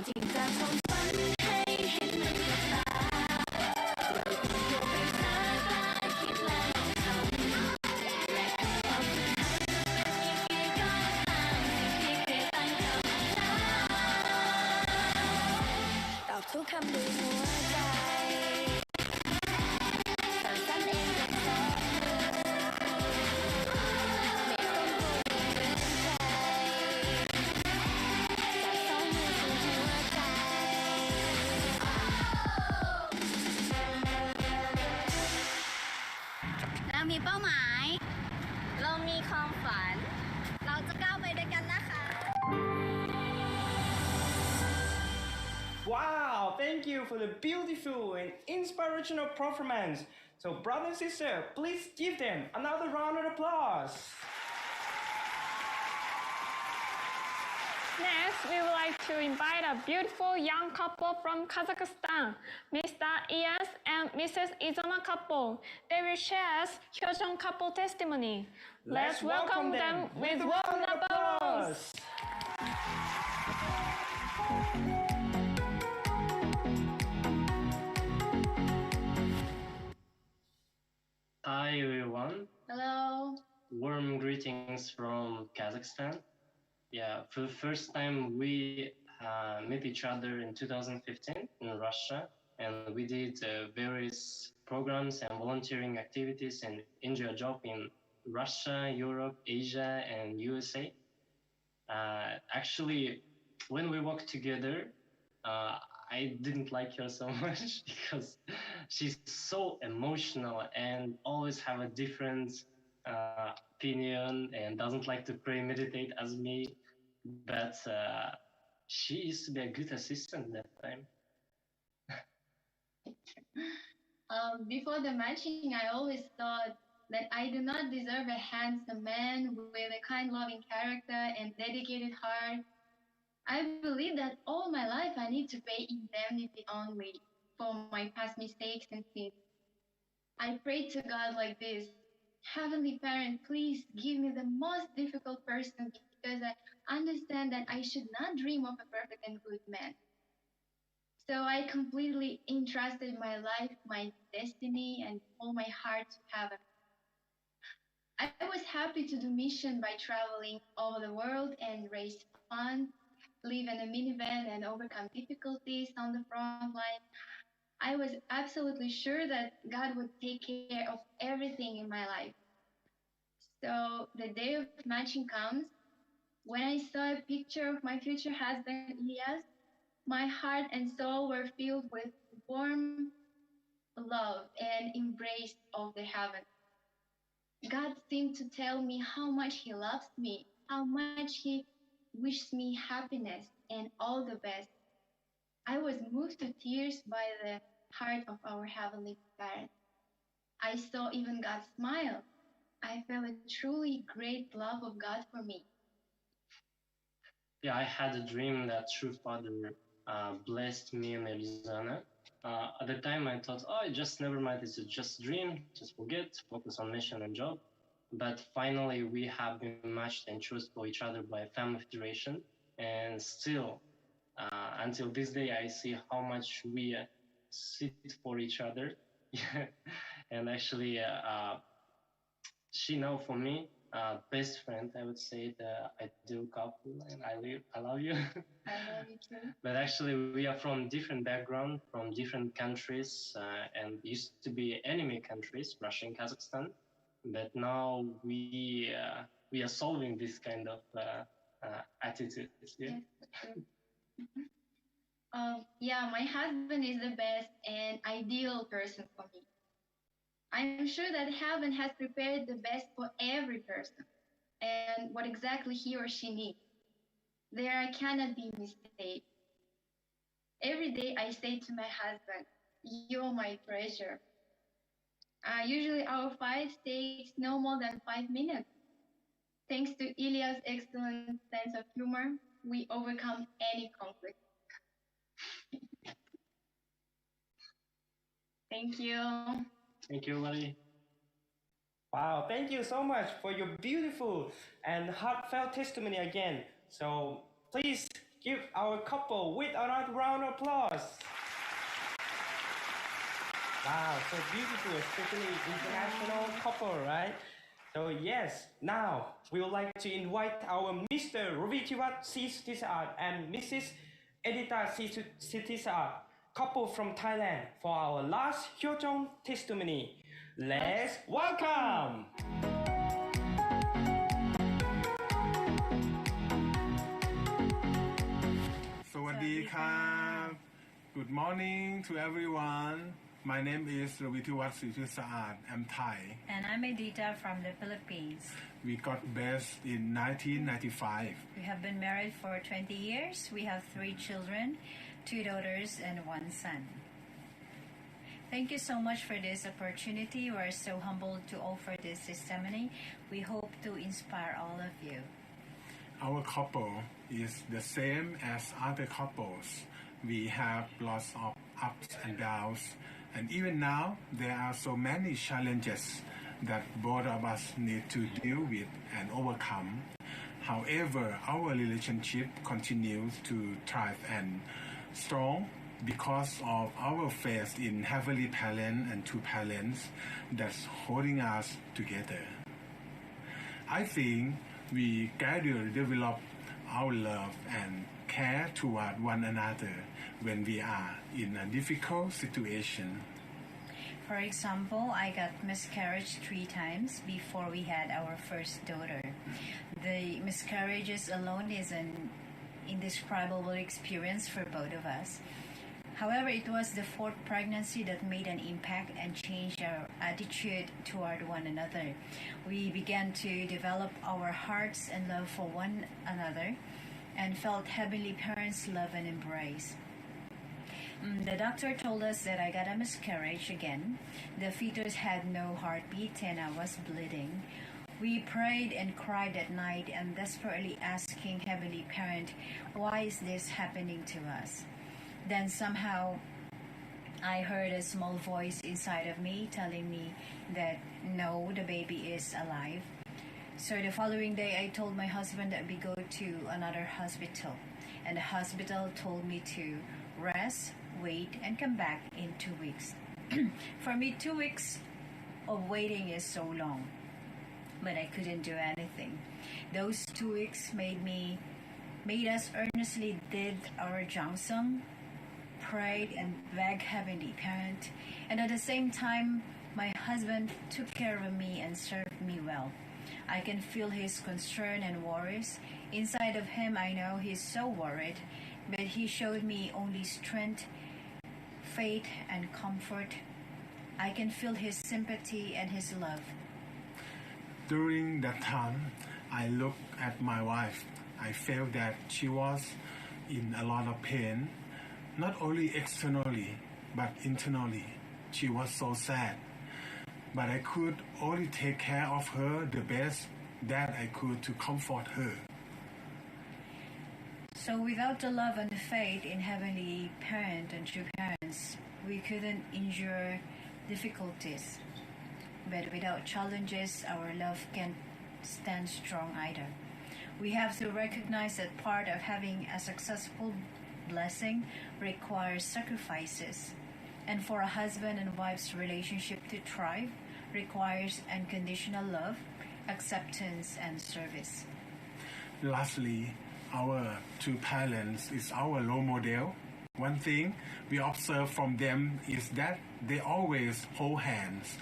จริงจากความฝันให้เห็นมันกับตาเราคงโยกไปหากล้าคิดและลองทำและความสุดท้ายจะเป็นยังไงก็ตามสิ่งที่เคยตั้งคำท้าตอบทุกคำด้วยหัวใจสั้นๆเองกับสองมือไม่ต้องกลัวเรื่องใจจากสองมือสู่หัวใจเรามีเป้าหมายเรามีความฝันเราจะก้าวไปด้วยกันนะคะ Wow, thank you for the beautiful and inspirational performance. So, brother and sister, please give them another round of applause. Next, we would like to invite a beautiful young couple from Kazakhstan, Mr. Iyas and Mrs. Izana couple. They will share us Hyojong couple testimony. Let's welcome them with warm applause. Hi everyone. Hello. Warm greetings from Kazakhstan. Yeah, for the first time we met each other in 2015 in Russia, and we did various programs and volunteering activities and enjoy a job in Russia, Europe, Asia, and USA. Actually, when we worked together, I didn't like her so much because she's so emotional and always have a different opinion and doesn't like to pray, meditate as me. But she used to be a good assistant that time. Before the matching, I always thought that I do not deserve a handsome man with a kind, loving character and dedicated heart. I believe that all my life I need to pay indemnity only for my past mistakes and sins. I prayed to God like this: Heavenly Parent, please give me the most difficult person, because I understand that I should not dream of a perfect and good man. So I completely entrusted my life, my destiny, and all my heart to heaven. I was happy to do mission by traveling all over the world and raise funds, live in a minivan, and overcome difficulties on the front line. I was absolutely sure that God would take care of everything in my life. So the day of matching comes. When I saw a picture of my future husband, Ilyas, my heart and soul were filled with warm love and embrace of the heaven. God seemed to tell me how much He loves me, how much He wishes me happiness and all the best. I was moved to tears by the heart of our Heavenly Parent. I saw even God smile. I felt a truly great love of God for me. Yeah, I had a dream that True Father blessed me and Elizana. At the time, I thought, oh, just never mind, it's just a dream, just forget, focus on mission and job. But finally, we have been matched and chosen for each other by Family Federation. And still, until this day, I see how much we sit for each other. And actually, she now for me, best friend, I would say, the ideal couple, and I love you. I love you too. But actually, we are from different background, from different countries, and used to be enemy countries, Russia and Kazakhstan. But now we are solving this kind of attitudes. Yeah? Yes, true. Yeah, my husband is the best and ideal person for me. I'm sure that heaven has prepared the best for every person and what exactly he or she needs. There cannot be mistake. Every day I say to my husband, "You're my treasure." Usually our fight takes no more than 5 minutes. Thanks to Ilya's excellent sense of humor, we overcome any conflict. Thank you. Thank you, Wally. Wow, thank you so much for your beautiful and heartfelt testimony again. So please give our couple with another round of applause. Wow, so beautiful, especially international couple, right? So yes, now we would like to invite our Mr. Rovitiwat Sitisa and Mrs. Edita Sitisa, couple from Thailand, for our last Hyojong testimony. Let's welcome! สวัสดีครับ Good morning to everyone. My name is Rovitiwat Sitisa. I'm Thai. And I'm Edita from the Philippines. We got based in 1995. We have been married for 20 years. We have 3 children, 2 daughters and 1 son. Thank you so much for this opportunity. We are so humbled to offer this testimony. We hope to inspire all of you. Our couple is the same as other couples. We have lots of ups and downs, and even now there are so many challenges that both of us need to deal with and overcome. However, our relationship continues to thrive and strong because of our faith in Heavenly Parent and 2 parents that's holding us together. I think we gradually develop our love and care toward one another when we are in a difficult situation. For example, I got miscarriage 3 times before we had our first daughter. The miscarriages alone is an indescribable experience for both of us. However, it was the 4th pregnancy that made an impact and changed our attitude toward one another. We began to develop our hearts and love for one another and felt Heavenly Parents' love and embrace. The doctor told us that I got a miscarriage again. The fetus had no heartbeat and I was bleeding. We prayed and cried at night and desperately asking Heavenly Parent, why is this happening to us? Then somehow I heard a small voice inside of me telling me that no, the baby is alive. So the following day I told my husband that we go to another hospital, and the hospital told me to rest, wait, and come back in 2 weeks. For me, 2 weeks of waiting is so long, but I couldn't do anything. Those 2 weeks made us earnestly did our Jangsung, prayed and begged Heavenly Parent, and at the same time, my husband took care of me and served me well. I can feel his concern and worries. Inside of him, I know he's so worried, but he showed me only strength, faith, and comfort. I can feel his sympathy and his love. During that time, I looked at my wife. I felt that she was in a lot of pain, not only externally, but internally. She was so sad. But I could only take care of her the best that I could to comfort her. So without the love and the faith in Heavenly Parent and 2 parents, we couldn't endure difficulties. But without challenges, our love can't stand strong either. We have to recognize that part of having a successful blessing requires sacrifices. And for a husband and wife's relationship to thrive requires unconditional love, acceptance, and service. Lastly, our 2 parents is our role model. One thing we observe from them is that they always hold hands.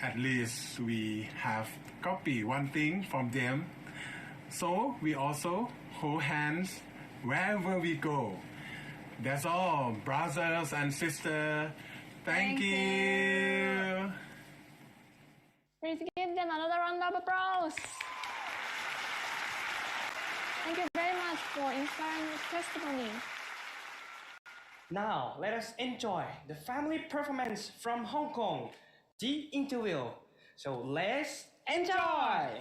At least we have copied one thing from them. So we also hold hands wherever we go. That's all, brothers and sisters. Thank you. Please give them another round of applause. Thank you very much for inspiring testimony. Now, let us enjoy the family performance from Hong Kong, the interview. So let's enjoy!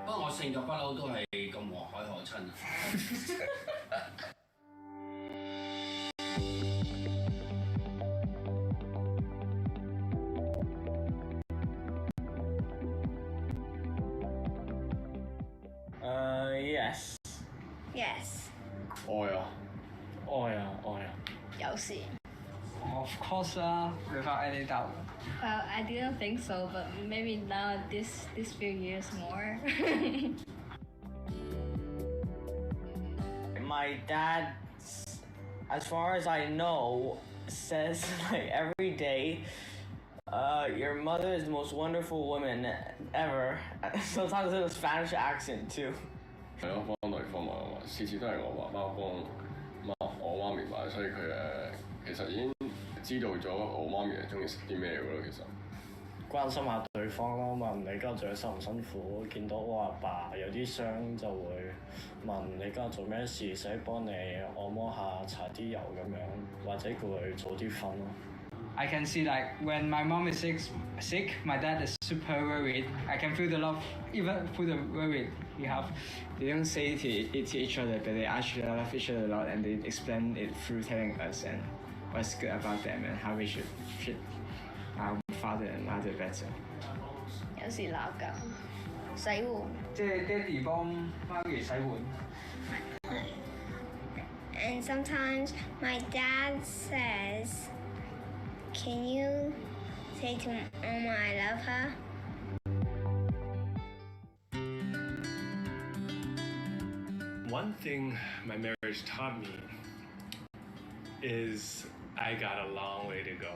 不過我性格不嬲都係咁和藹可親啊！ Yes. 愛啊，愛啊愛啊。有時 Of course 啦，without any doubt. Well, I didn't think so, but maybe now this few years more. My dad, as far as I know, says like every day, your mother is the most wonderful woman ever. Sometimes with a Spanish accent too. 係咯，幫對方買啊嘛，次次都係我爸爸幫我媽咪買，所以佢其實已經知道咗我媽咪係中意食啲咩嘅咯，其實。關心下對方咯，問你今日做嘢辛唔辛苦？見到我阿爸有啲傷就會問你今日做咩事，使幫你按摩下、搽啲油咁樣，或者叫佢早啲瞓咯。I can see like when my mom is sick, my dad is super worried. I can feel the love, even through the worry we have. They don't say it to each other, but they actually love each other a lot, and they explain it through telling us and what's good about them and how we should treat our father and mother better. 有時鬧交，洗碗。即係爹哋幫媽咪洗碗。And sometimes my dad says, "Can you say to Mama I love her?" One thing my marriage taught me is I got a long way to go.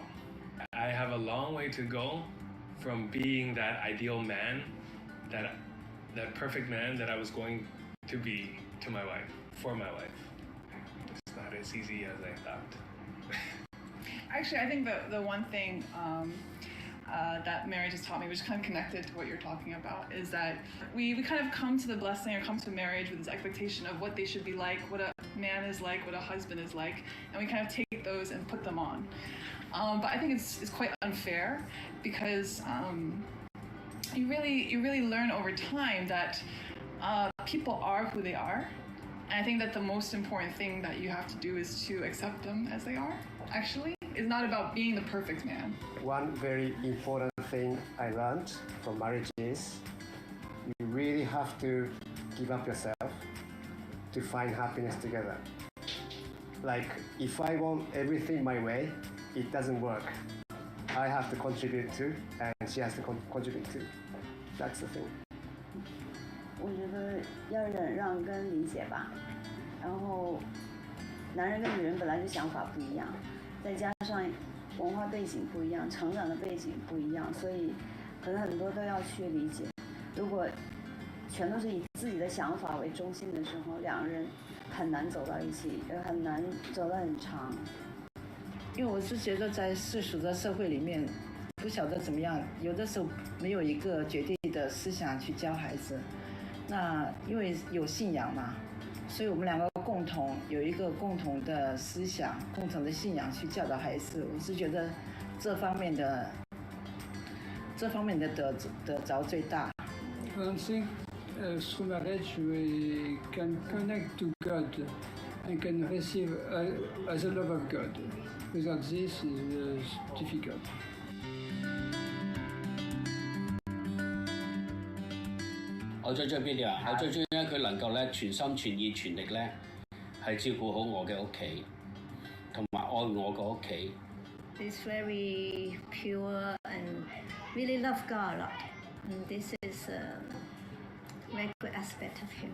I have a long way to go from being that ideal man, that perfect man that I was going to be to my wife, for my wife. It's not as easy as I thought. Actually, I think the one thing that marriage has taught me, which is kind of connected to what you're talking about, is that we kind of come to the blessing or come to marriage with this expectation of what they should be like, what a man is like, what a husband is like, and we kind of take those and put them on. But I think it's quite unfair because you really learn over time that people are who they are. And I think that the most important thing that you have to do is to accept them as they are, actually. It's not about being the perfect man. One very important thing I learned from marriage is you really have to give up yourself to find happiness together. Like, if I want everything my way, it doesn't work. I have to contribute too, and she has to contribute too. That's the thing. 我觉得要忍让跟理解吧，然后男人跟女人本来就想法不一样，再加上文化背景不一样，成长的背景不一样，所以可能很多都要去理解。如果全都是以自己的想法为中心的时候，两个人很难走到一起，很难走得很长。因为我是觉得在世俗的社会里面，不晓得怎么样，有的时候没有一个绝对的思想去教孩子。那因为有信仰嘛，所以我们两个共同有一个共同的思想、共同的信仰去教导孩子。我是觉得这方面的得着最大。I think through marriage we can connect to God and can receive as a love of God. Without this is difficult. 我最中意邊啲啊？我最中意咧，佢能夠咧全心全意全力咧係照顧好我嘅屋企，同埋愛我個屋企。He's very pure and really love God a lot. And this is a very good aspect of him.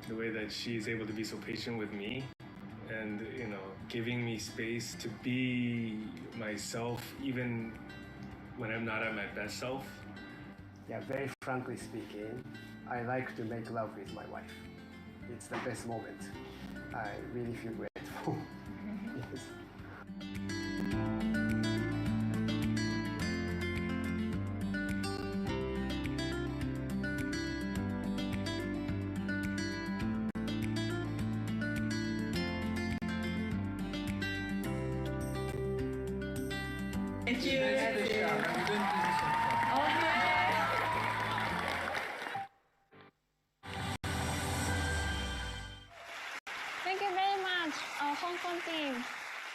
The way that she's able to be so patient with me and, giving me space to be myself even when I'm not at my best self. Yeah, very frankly speaking, I like to make love with my wife. It's the best moment. I really feel grateful. Yes. Thank you. Thank you very much, our Hong Kong team.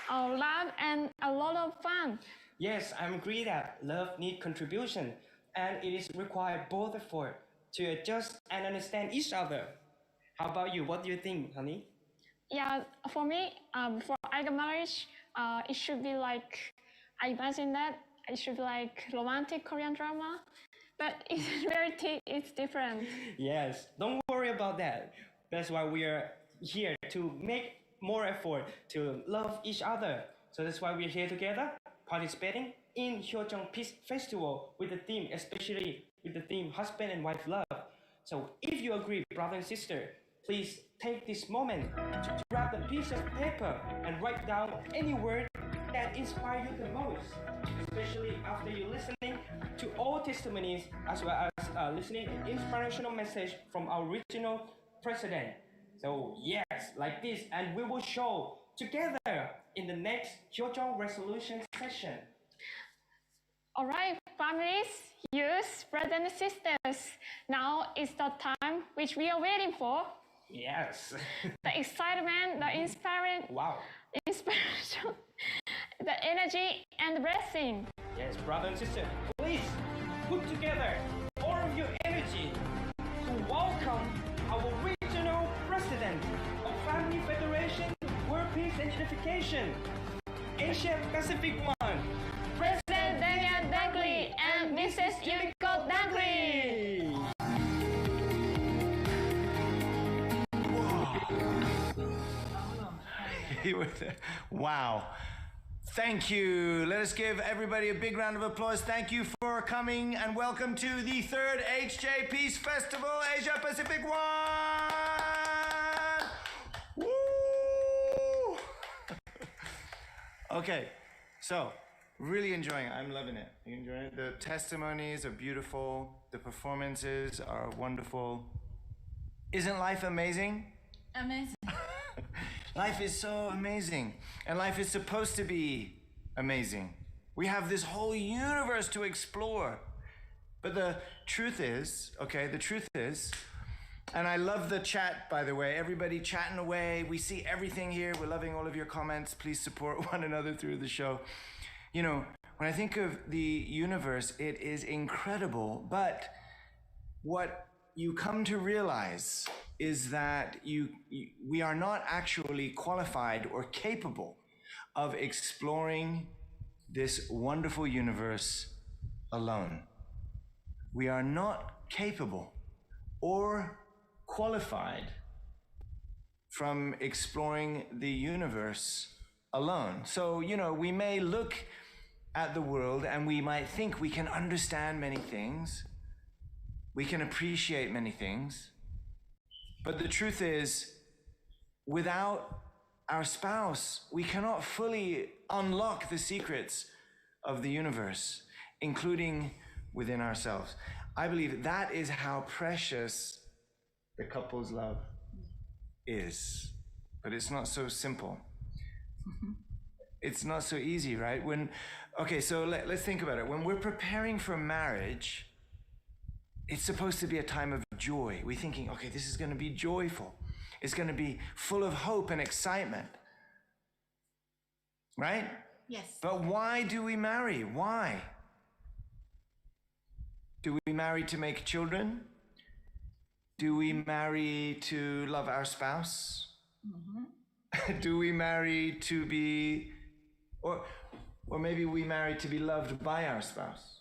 Our love and a lot of fun. Yes, I'm agree that love needs contribution, and it is required both effort to adjust and understand each other. How about you? What do you think, honey? Yeah, for me, for either marriage, it should be like, I imagine that it should be like romantic Korean drama, but in reality, it's different. Yes, don't worry about that. That's why we are here to make more effort to love each other. So that's why we're here together, participating in Hyojeong Peace Festival with the theme, especially with the theme husband and wife love. So if you agree, brother and sister, please take this moment to grab a piece of paper and write down any word that inspire you the most, especially after you listening to all testimonies as well as listening to inspirational message from our regional president. So yes, like this, and we will show together in the next Hyojeong resolution session. All right, families, youth, brothers and sisters. Now is the time which we are waiting for. Yes. The excitement, the inspiration, the energy, and the blessing. Yes, brother and sister, please put together all of your energy to welcome our regional president of Family Federation, World Peace and Unification, Asia Pacific One, President Damian Dunkley and Mrs. Yumiko Dunkley. Wow. Thank you. Let us give everybody a big round of applause. Thank you for coming and welcome to the third HJ Peace Festival Asia Pacific One. Woo! Okay, so really enjoying it. I'm loving it. You enjoying it? The testimonies are beautiful. The performances are wonderful. Isn't life amazing? Amazing. Life is so amazing, and life is supposed to be amazing. We have this whole universe to explore. But the truth is, and I love the chat, by the way, everybody chatting away. We see everything here. We're loving all of your comments. Please support one another through the show. You know, when I think of the universe, it is incredible, but what you come to realize is that we are not actually qualified or capable of exploring this wonderful universe alone. We are not capable or qualified from exploring the universe alone. So, you know, we may look at the world and we might think we can understand many things. We can appreciate many things. But the truth is, without our spouse, we cannot fully unlock the secrets of the universe, including within ourselves. I believe that is how precious the couple's love is. But it's not so simple. It's not so easy, right? So let's think about it. When we're preparing for marriage, it's supposed to be a time of joy. We're thinking, okay, this is going to be joyful. It's going to be full of hope and excitement. Right? Yes. But why do we marry? Why? Do we marry to make children? Do we marry to love our spouse? Mm-hmm. Do we marry to be, or maybe we marry to be loved by our spouse?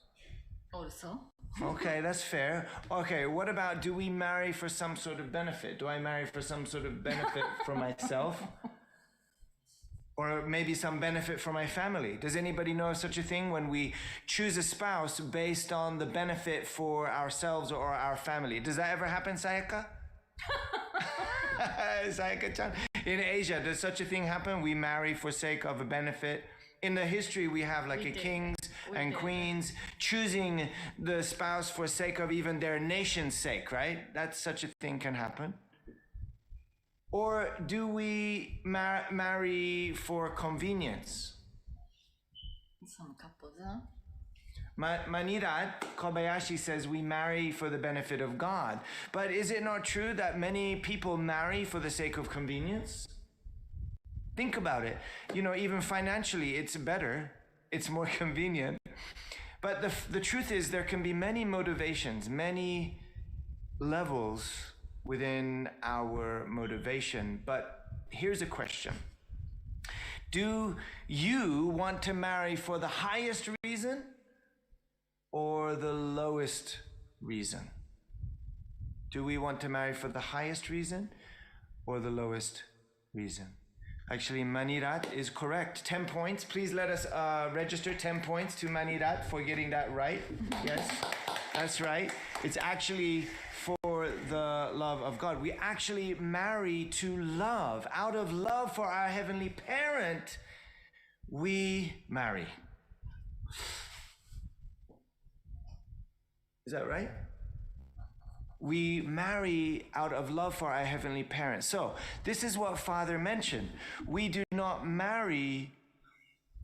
Also. Okay, that's fair. Okay, what about, do we marry for some sort of benefit? Do I marry for some sort of benefit for myself? Or maybe some benefit for my family? Does anybody know of such a thing when we choose a spouse based on the benefit for ourselves or our family? Does that ever happen, Sayaka? Sayaka-chan? In Asia, does such a thing happen? We marry for sake of a benefit. In the history, we have like kings and queens choosing the spouse for sake of even their nation's sake, right? That such a thing can happen. Or do we marry for convenience? Some couples, huh? Manira Kobayashi says we marry for the benefit of God. But is it not true that many people marry for the sake of convenience? Think about it. You know, even financially, it's better. It's more convenient. But the truth is there can be many motivations, many levels within our motivation. But here's a question. Do you want to marry for the highest reason or the lowest reason? Do we want to marry for the highest reason or the lowest reason? Actually, Manirat is correct. 10 points. Please let us register 10 points to Manirat for getting that right. Yes, that's right. It's actually for the love of God. We actually marry to love. Out of love for our heavenly parent, we marry. Is that right? We marry out of love for our heavenly parents. So this is what Father mentioned. We do not marry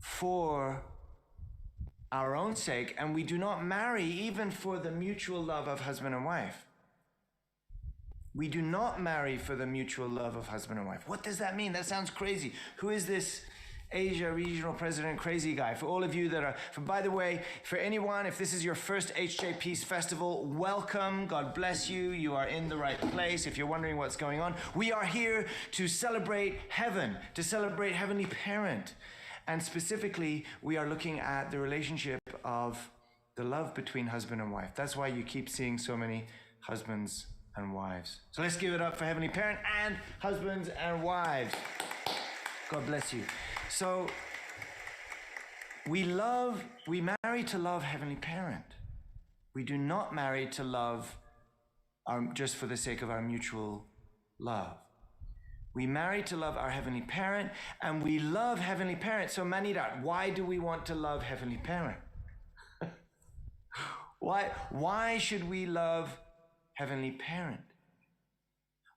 for our own sake, and we do not marry even for the mutual love of husband and wife. We do not marry for the mutual love of husband and wife. What does that mean? That sounds crazy. Who is this Asia Regional President crazy guy? For all of you that are, by the way, for anyone, if this is your first HJ Peace Festival, welcome. God bless you. You are in the right place. If you're wondering what's going on, we are here to celebrate heaven, to celebrate Heavenly Parent. And specifically, we are looking at the relationship of the love between husband and wife. That's why you keep seeing so many husbands and wives. So let's give it up for Heavenly Parent and husbands and wives. God bless you. So we marry to love Heavenly Parent. We do not marry to love just for the sake of our mutual love. We marry to love our Heavenly Parent, and we love Heavenly Parent. So Manirat, why do we want to love Heavenly Parent? Why should we love Heavenly Parent?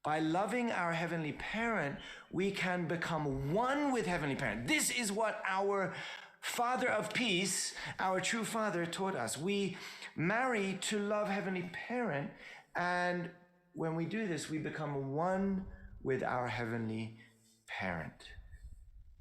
By loving our Heavenly Parent, we can become one with Heavenly Parent. This is what our Father of Peace, our true Father, taught us. We marry to love Heavenly Parent, and when we do this, we become one with our Heavenly Parent.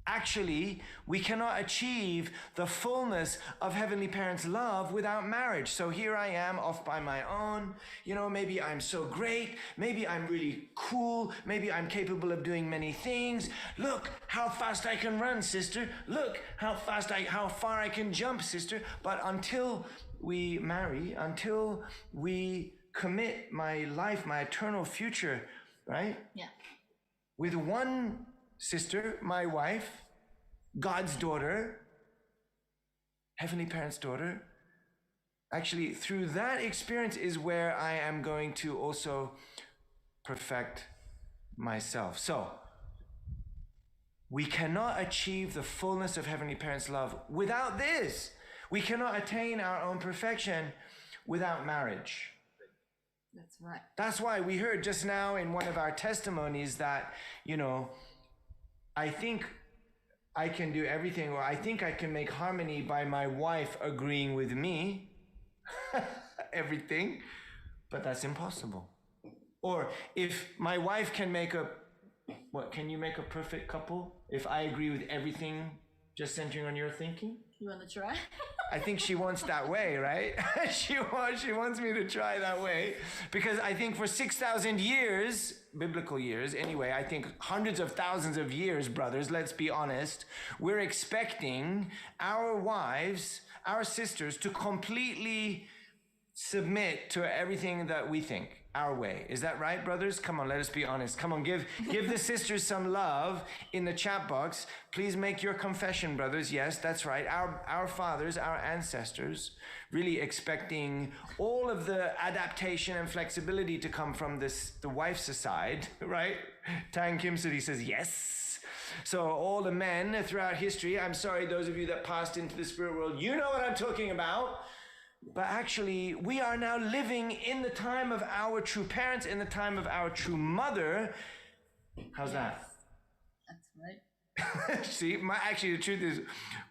Actually, we cannot achieve the fullness of Heavenly Parent's love without marriage. So here I am off by my own. Maybe I'm so great. Maybe I'm really cool. Maybe I'm capable of doing many things. Look how fast I can run, sister. Look how far I can jump, sister. But until we marry, until we commit my life, my eternal future, right? Yeah. With one sister, my wife, God's daughter, Heavenly Parent's daughter. Actually, through that experience is where I am going to also perfect myself. So, we cannot achieve the fullness of Heavenly Parent's love without this. We cannot attain our own perfection without marriage. That's right. That's why we heard just now in one of our testimonies that, I think I can do everything, or I think I can make harmony by my wife agreeing with me, everything, but that's impossible. Or if my wife can can you make a perfect couple? If I agree with everything, just centering on your thinking? You want to try? I think she wants that way, right? She wants me to try that way, because I think for 6,000 years, biblical years anyway, I think hundreds of thousands of years, brothers, let's be honest, we're expecting our wives, our sisters, to completely submit to everything that we think our way. Is that right, brothers? Come on, let us be honest. Come on, give the sisters some love in the chat box. Please make your confession, brothers. Yes, that's right. Our fathers, our ancestors, really expecting all of the adaptation and flexibility to come from the wife's side, right? Tang Kim Suri says yes. So all the men throughout history, I'm sorry, those of you that passed into the spirit world, you know what I'm talking about. But actually, we are now living in the time of our true parents, in the time of our true mother. How's that? That's right. See, actually, the truth is,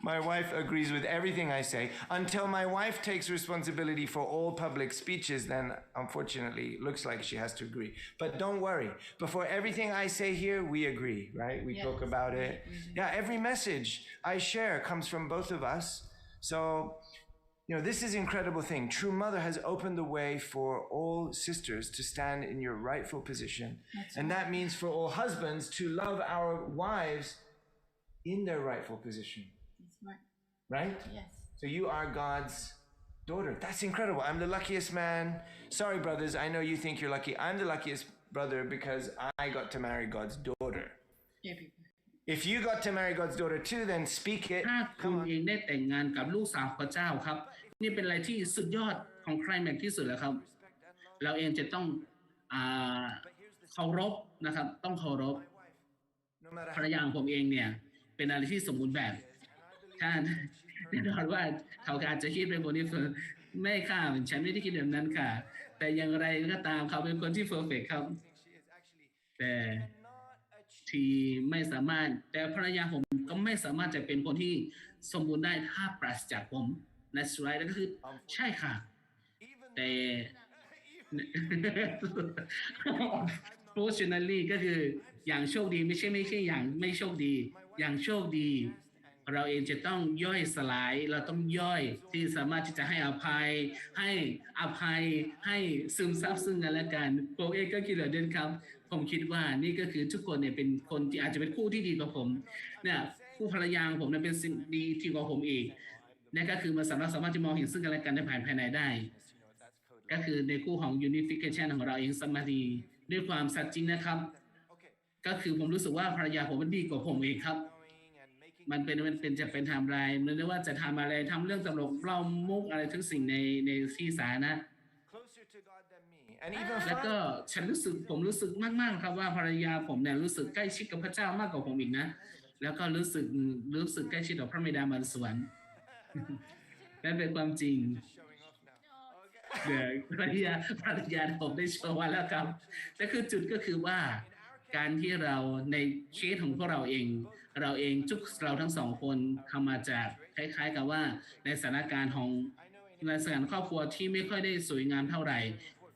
my wife agrees with everything I say. Until my wife takes responsibility for all public speeches, then unfortunately, it looks like she has to agree. But don't worry. Before everything I say here, we agree, right? We talk about it. Yeah, every message I share comes from both of us. So You know, this is an incredible thing. True Mother has opened the way for all sisters to stand in your rightful position. And that means for all husbands to love our wives in their rightful position. That's right. Right? Yes. So you are God's daughter. That's incredible. I'm the luckiest man. Sorry, brothers, I know you think you're lucky. I'm the luckiest brother because I got to marry God's daughter. If you got to marry God's daughter too, then speak it. ถ้าคุณเองได้แต่งงานกับลูกสาวพระเจ้าครับนี่เป็นอะไรที่สุดยอดของใครแม็กที่สุดแล้วครับเราเองจะต้องเคารพนะครับต้องเคารพภรรยาของผมเองเนี่ยเป็นอะไรที่สมบูรณ์แบบถ้าแน่นอนว่าเขาอาจจะคิดเป็นคนที่ไม่ค่ะฉันไม่ได้คิดแบบนั้นค่ะแต่อย่างไรก็ตามเขาเป็นคนที่เพอร์เฟกต์ครับแต่ที่ไม่สามารถแต่ภรรยาผมก็ไม่สามารถจะเป็นคนที่สมบูรณ์ได้ถ้าปราศจากผม That's right ก็คือใช่ค่ะแต่ fortunately ก็คืออย่างโชคดีไม่ใช่อย่างไม่โชคดีอย่างโชคดีเราเองจะต้องย่อยสลายเราต้องย่อยที่สามารถที่จะให้อภัยให้ซึมซับซึ่งกันและกันผมเองก็คิดแบบนั้นครับผมคิดว่านี่ก็คือทุกคนเนี่ยเป็นคนที่อาจจะเป็นคู่ที่ดีกว่าผมเนี่ยคู่ภรรยาของผมเนี่ยเป็นสิ่งดีที่กว่าผมอีกนั่นก็คือมันสามารถจะมองเห็นซึ่งกันและกันในภายในได้ก็คือในคู่ของ unification ของเราเองสมาธิด้วยความสัตย์จริงนะครับก็คือผมรู้สึกว่าภรรยาผมมันดีกว่าผมเองครับมันเป็นจะเป็นทำอะไรไม่ว่าจะทำอะไรทำเรื่องตลกเล่ามุกอะไรทุกสิ่งในที่สาธารณะแล้วก็ผมรู้สึกมากๆครับว่าภรรยาผมเนี่ยรู้สึกใกล้ชิดกับพระเจ้ามากกว่าผมอีกนะแล้วก็รู้สึกใกล้ชิดกับพระบิดามารสวรรค์นั่นเป็นความจริงเดี๋ยวภรรยาผมได้โชว์แล้วครับแต่คือจุดก็คือว่าการที่เราในเคสของพวกเราเองเราทั้งสองคนเข้ามาจากคล้ายๆกับว่าในสถานการณ์ของในสถานครอบครัวที่ไม่ค่อยได้สวยงามเท่าไหร่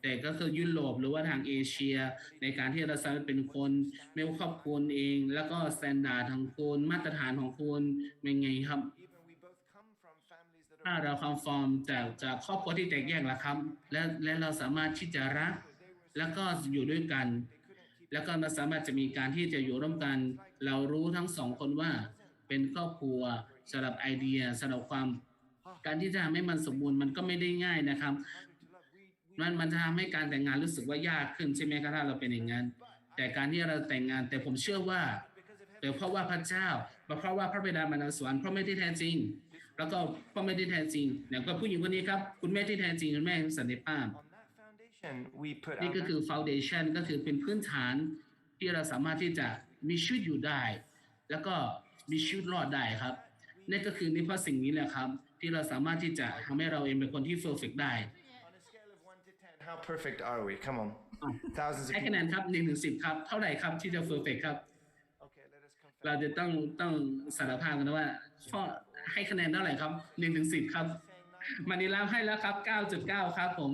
แต่ก็คือยุโรปหรือว่าทางเอเชียในการที่เราสามารถเป็นคนไม่ว่าครอบครัวเองแล้วก็สแตนดาร์ดของคุณมาตรฐานของคุณเป็นไงครับถ้าเราคอนฟอร์มจากครอบครัวที่แตกแยกแล้วครับและเราสามารถที่จะรักแล้วก็อยู่ด้วยกันแล้วก็มาสามารถจะมีการที่จะอยู่ร่วมกันเรารู้ทั้งสองคนว่าเป็นครอบครัวสำหรับไอเดียสำหรับความการที่จะทำให้มันสมบูรณ์มันก็ไม่ได้ง่ายนะครับมันจะทำให้การแต่งงานรู้สึกว่ายากขึ้นใช่ไหมครับถ้าเราเป็นอย่างนั้นแต่การที่เราแต่งงานแต่ผมเชื่อว่าเพราะว่าพระเจ้าเพราะว่าพระบิดามารสวรรค์เพราะไม่ที่แท้จริงแล้วก็พ่อแม่ที่แท้จริงอย่างก็ผู้หญิงคนนี้ครับคุณแม่ที่แท้จริงคุณแม่สันติภาพนี่ก็คือ foundation ก็คือเป็นพื้นฐานที่เราสามารถที่จะมีชีวิตอยู่ได้แล้วก็มีชีวิตรอดได้ครับนี่ก็คือนี่เพราะสิ่งนี้แหละครับที่เราสามารถที่จะทำให้เราเองเป็นคนที่ perfect ได้ How perfect are we? Come on. Thousands of ให้คะแนนครับ1 ถึง 10ครับเท่าไหร่ครับที่จะ perfect ครับเราจะต้องสารภาพกันนะว่าข้อให้คะแนนเท่าไหร่ครับ1 ถึง 10ครับมานิลาให้แล้วครับ 9.9 ครับผม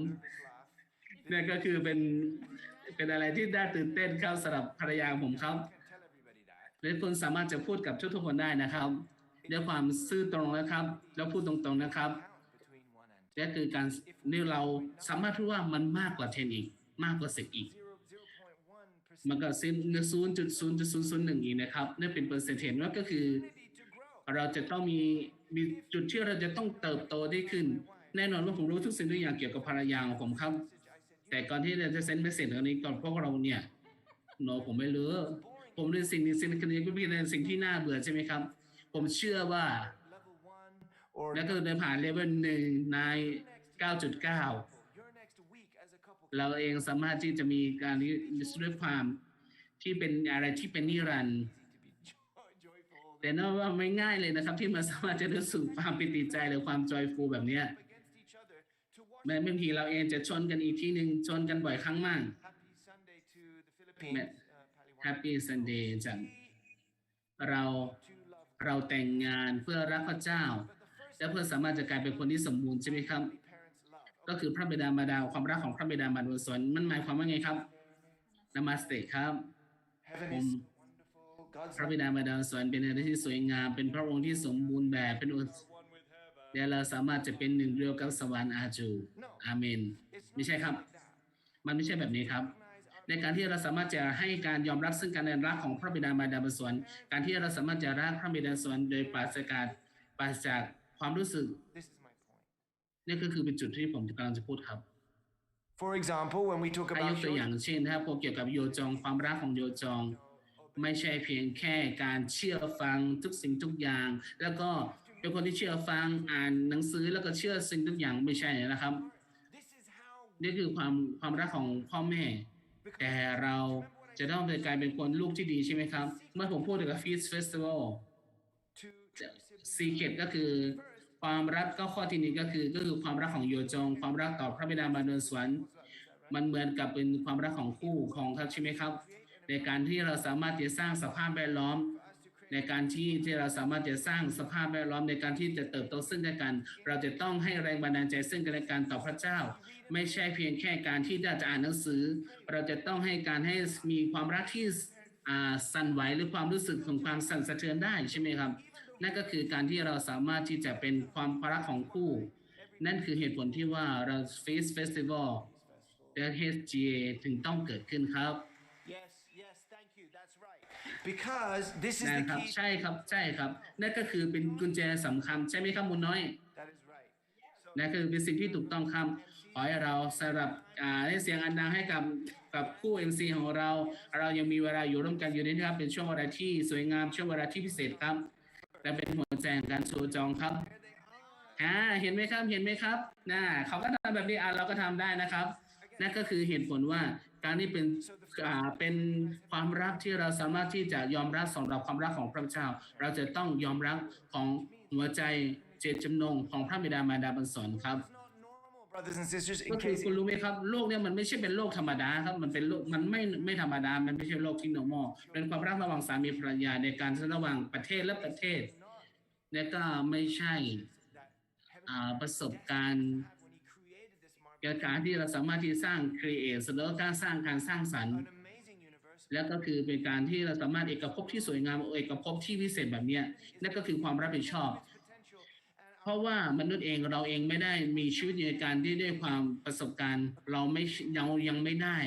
เนี่ยก็คือเป็นอะไรที่น่าตื่นเต้นครับสำหรับภรรยาผมครับและคุณสามารถจะพูดกับทุกคนได้นะครับด้วยความซื่อตรงนะครับแล้วพูดตรงๆนะครับและคือการนี่เราสามารถพูดว่ามันมากกว่า10อีกมากกว่า10อีกมันก็0.0.001อีกนะครับนี่เป็นเปอร์เซ็นต์เห็นว่าก็คือเราจะต้องมีจุดที่เราจะต้องเติบโตได้ขึ้นแน่นอนว่าผมรู้ทุกสิ่งทุกอย่างเกี่ยวกับภรรยาของผมครับแต่ก่อนที่จะเซ็นเมสเสจตรงนี้ก่อนพวกเราเนี่ยผมไม่รู้ผมเรียนสิ่งนี้ก็เป็นสิ่งที่น่าเบื่อใช่ไหมครับผมเชื่อว่าแล้วก็เดินผ่านเลเวล1ใน 9.9 เราเองสามารถที่จะมีการด้วยความที่เป็นอะไรที่เป็นนิรันดร์แต่นั่นว่าไม่ง่ายเลยนะครับที่มันสามารถจะรู้สึกความปิติใจหรือความจอยฟูแบบนี้แม้บางทีเราเองจะชนกันอีกทีหนึ่งชนกันบ่อยครั้งมาก Happy Sunday จังเราแต่งงานเพื่อรักพระเจ้าและเพื่อสามารถจะกลายเป็นคนที่สมบูรณ์ใช่ไหมครับก็คือพระบิดามารดาความรักของพระบิดามารดาสวรรค์มันหมายความว่าไงครับนามาสเตครับผมพระบิดามารดาสวรรค์เป็นอะไรที่สวยงามเป็นพระองค์ที่สมบูรณ์แบบเป็น และเราสามารถจะเป็นหนึ่งเดียวกับสวรรค์อาจูอาเมนไม่ใช่ครับมันไม่ใช่แบบนี้ครับในการที่เราสามารถจะให้การยอมรับซึ่งการรักของพระบิดามารดาบนสวรรค์การที่เราสามารถจะรักพระบิดาสวรรค์โดยปราศจากความรู้สึกนี่ก็คือเป็นจุดที่ผมกำลังจะพูดครับ For example, when we talk ถ้าย about กตัวอย่างเช่นถ้าพวกเกี่ยวกับโยจองความรักของโยจองไม่ใช่เพียงแค่การเชื่อฟังทุกสิ่งทุกอย่าง แล้วก็เป็นคนที่เชื่อฟังอ่านหนังสือแล้วก็เชื่อสิ่งทุกอย่างไม่ใช่นะครับนี่คือความรักของพ่อแม่แต่เราจะต้องกลายเป็นคนลูกที่ดีใช่ไหมครับเมื่อผมพูดถึงFeast Festival Secret ก็คือความรักก็ข้อที่หนึ่งก็คือความรักของโยจงความรักต่อพระบิดามารดาสวรรค์มันเหมือนกับเป็นความรักของคู่ของครับใช่ไหมครับในการที่เราสามารถจะสร้างสภาพแวดล้อมในการที่เราสามารถจะสร้างสภาพแวดล้อมในการที่จะเติบโตซึ่งกันและกันเราจะต้องให้แรงบันดาลใจซึ่งกันและกันต่อพระเจ้าไม่ใช่เพียงแค่การที่จะอ่านหนังสือเราจะต้องให้มีความรักที่สั่นไหวหรือความรู้สึกของความสั่นสะเทือนได้ใช่ไหมครับนั่นก็คือการที่เราสามารถที่จะเป็นความรักของคู่นั่นคือเหตุผลที่ว่าเรา Feast Festival และ HGA ถึงต้องเกิดขึ้นครับ because this is the key ใช่ครับนั่นก็คือเป็นกุญแจสำคัญใช่ไหมครับมูลน้อยนั่นคือเป็นสิ่งที่ถูกต้องครับขอให้เราสำหรับได้เสียงอันดังให้กับคู่ MC ของเรายังมีเวลาอยู่ร่วมกันอยู่นี่ครับเป็นช่วงเวลาที่สวยงามช่วงเวลาที่พิเศษครับและเป็นหัวใจของการโชว์จองครับเห็นไหมครับเขาก็ทำแบบนี้เราก็ทำได้นะครับนั่นก็คือเหตุผลว่าการที่เป็นความรักที่เราสามารถที่จะยอมรับสำหรับความรักของพระเจ้าเราจะต้องยอมรับของหัวใจเจตจำนงของพระบิดามารดาบนสวรรค์ครับก็คือคุณรู้ไหมครับโลกเนี่ยมันไม่ใช่เป็นโลกธรรมดาครับมันเป็นโลกมันไม่ธรรมดามันไม่ใช่โลกที่ normal เป็นความรักระหว่างสามีภรรยาในการระหว่างประเทศและประเทศและก็ไม่ใช่ประสบการณ์การที่เราสามารถที่สร้าง create แล้วก็สร้างการสร้างสรรค์แล้วก็คือเป็นการที่เราสามารถเอกภพที่สวยงามเอกภพที่พิเศษแบบนี้นั่นก็คือความรับผิดชอบเพราะว่ามนุษย์เองเราเองไม่ได้มีชีวิตในการที่ด้วยความประสบการณ์เรายังไม่ได้